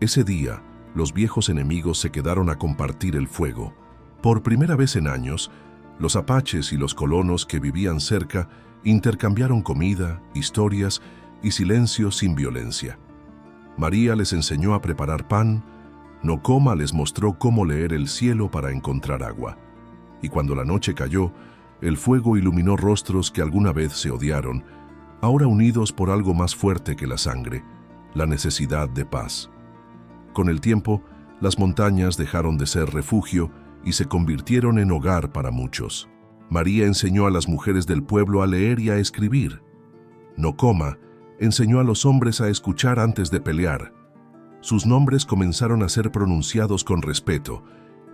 Ese día, los viejos enemigos se quedaron a compartir el fuego. Por primera vez en años, los apaches y los colonos que vivían cerca intercambiaron comida, historias y silencio sin violencia. María les enseñó a preparar pan, Nocoma les mostró cómo leer el cielo para encontrar agua. Y cuando la noche cayó, el fuego iluminó rostros que alguna vez se odiaron, ahora unidos por algo más fuerte que la sangre, la necesidad de paz. Con el tiempo, las montañas dejaron de ser refugio y se convirtieron en hogar para muchos. María enseñó a las mujeres del pueblo a leer y a escribir. Nocoma enseñó a los hombres a escuchar antes de pelear. Sus nombres comenzaron a ser pronunciados con respeto,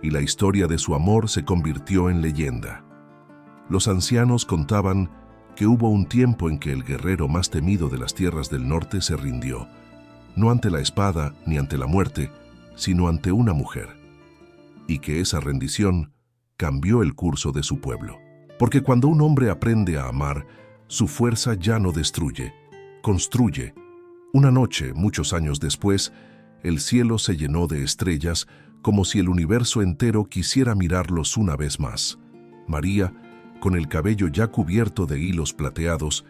y la historia de su amor se convirtió en leyenda. Los ancianos contaban que hubo un tiempo en que el guerrero más temido de las tierras del norte se rindió, no ante la espada ni ante la muerte, sino ante una mujer, y que esa rendición cambió el curso de su pueblo. Porque cuando un hombre aprende a amar, Su fuerza ya no destruye, construye. Una noche, muchos años después, el cielo se llenó de estrellas como si el universo entero quisiera mirarlos una vez más. María, con el cabello ya cubierto de hilos plateados,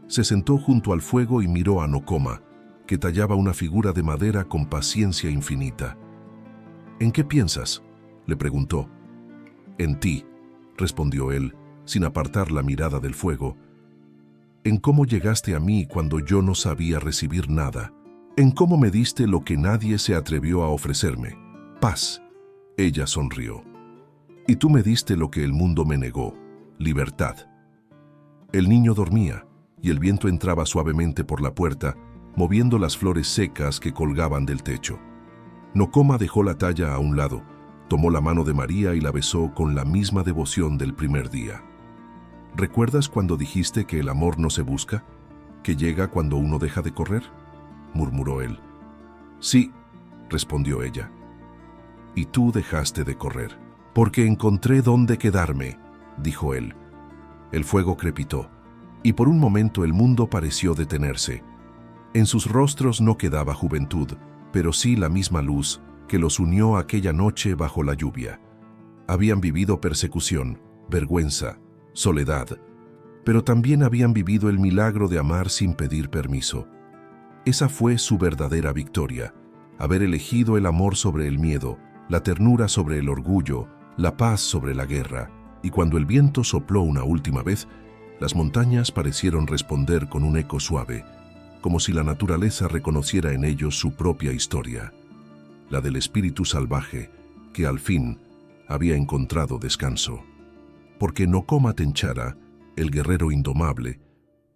se sentó junto al fuego y miró a Nocoma, que tallaba una figura de madera con paciencia infinita. «¿En qué piensas?», le preguntó. «En ti», respondió él, sin apartar la mirada del fuego. «En cómo llegaste a mí cuando yo no sabía recibir nada. En cómo me diste lo que nadie se atrevió a ofrecerme, paz». Ella sonrió. «Y tú me diste lo que el mundo me negó, libertad». El niño dormía, y el viento entraba suavemente por la puerta, moviendo las flores secas que colgaban del techo. Nocoma dejó la talla a un lado, tomó la mano de María y la besó con la misma devoción del primer día. «¿Recuerdas cuando dijiste que el amor no se busca, que llega cuando uno deja de correr?», murmuró él. «Sí», respondió ella. «Y tú dejaste de correr, porque encontré dónde quedarme», dijo él. El fuego crepitó, y por un momento el mundo pareció detenerse. En sus rostros no quedaba juventud, pero sí la misma luz que los unió aquella noche bajo la lluvia. Habían vivido persecución, vergüenza, soledad, pero también habían vivido el milagro de amar sin pedir permiso. Esa fue su verdadera victoria, haber elegido el amor sobre el miedo, la ternura sobre el orgullo, la paz sobre la guerra, y cuando el viento sopló una última vez, las montañas parecieron responder con un eco suave, como si la naturaleza reconociera en ellos su propia historia, la del espíritu salvaje que al fin había encontrado descanso. Porque Nocoma Tenchara, el guerrero indomable,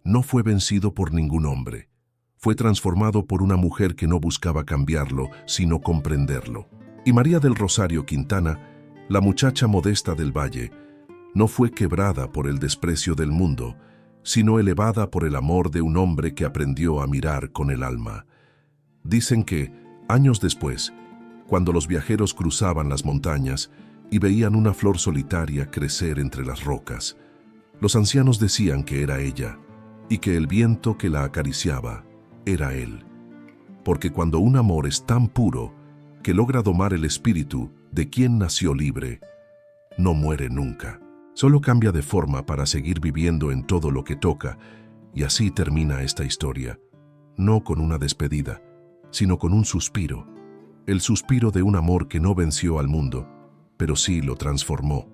no fue vencido por ningún hombre. Fue transformado por una mujer que no buscaba cambiarlo, sino comprenderlo. Y María del Rosario Quintana, la muchacha modesta del valle, no fue quebrada por el desprecio del mundo, sino elevada por el amor de un hombre que aprendió a mirar con el alma. Dicen que, años después, cuando los viajeros cruzaban las montañas y veían una flor solitaria crecer entre las rocas, los ancianos decían que era ella, y que el viento que la acariciaba era él. Porque cuando un amor es tan puro que logra domar el espíritu de quien nació libre, no muere nunca. Solo cambia de forma para seguir viviendo en todo lo que toca, y así termina esta historia, no con una despedida, sino con un suspiro, el suspiro de un amor que no venció al mundo, pero sí lo transformó.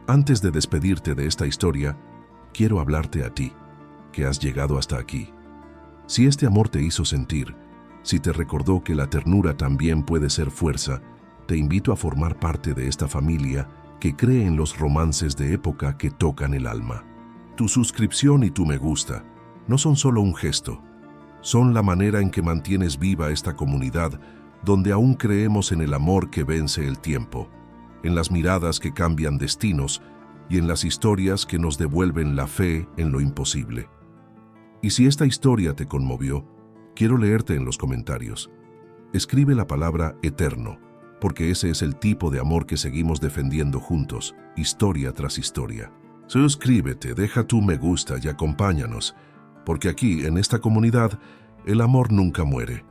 Antes de despedirte de esta historia, quiero hablarte a ti, que has llegado hasta aquí. Si este amor te hizo sentir, si te recordó que la ternura también puede ser fuerza, te invito a formar parte de esta familia que cree en los romances de época que tocan el alma. Tu suscripción y tu me gusta no son solo un gesto, son la manera en que mantienes viva esta comunidad donde aún creemos en el amor que vence el tiempo, en las miradas que cambian destinos y en las historias que nos devuelven la fe en lo imposible. Y si esta historia te conmovió, quiero leerte en los comentarios. Escribe la palabra eterno, porque ese es el tipo de amor que seguimos defendiendo juntos, historia tras historia. Suscríbete, deja tu me gusta y acompáñanos, porque aquí, en esta comunidad, el amor nunca muere.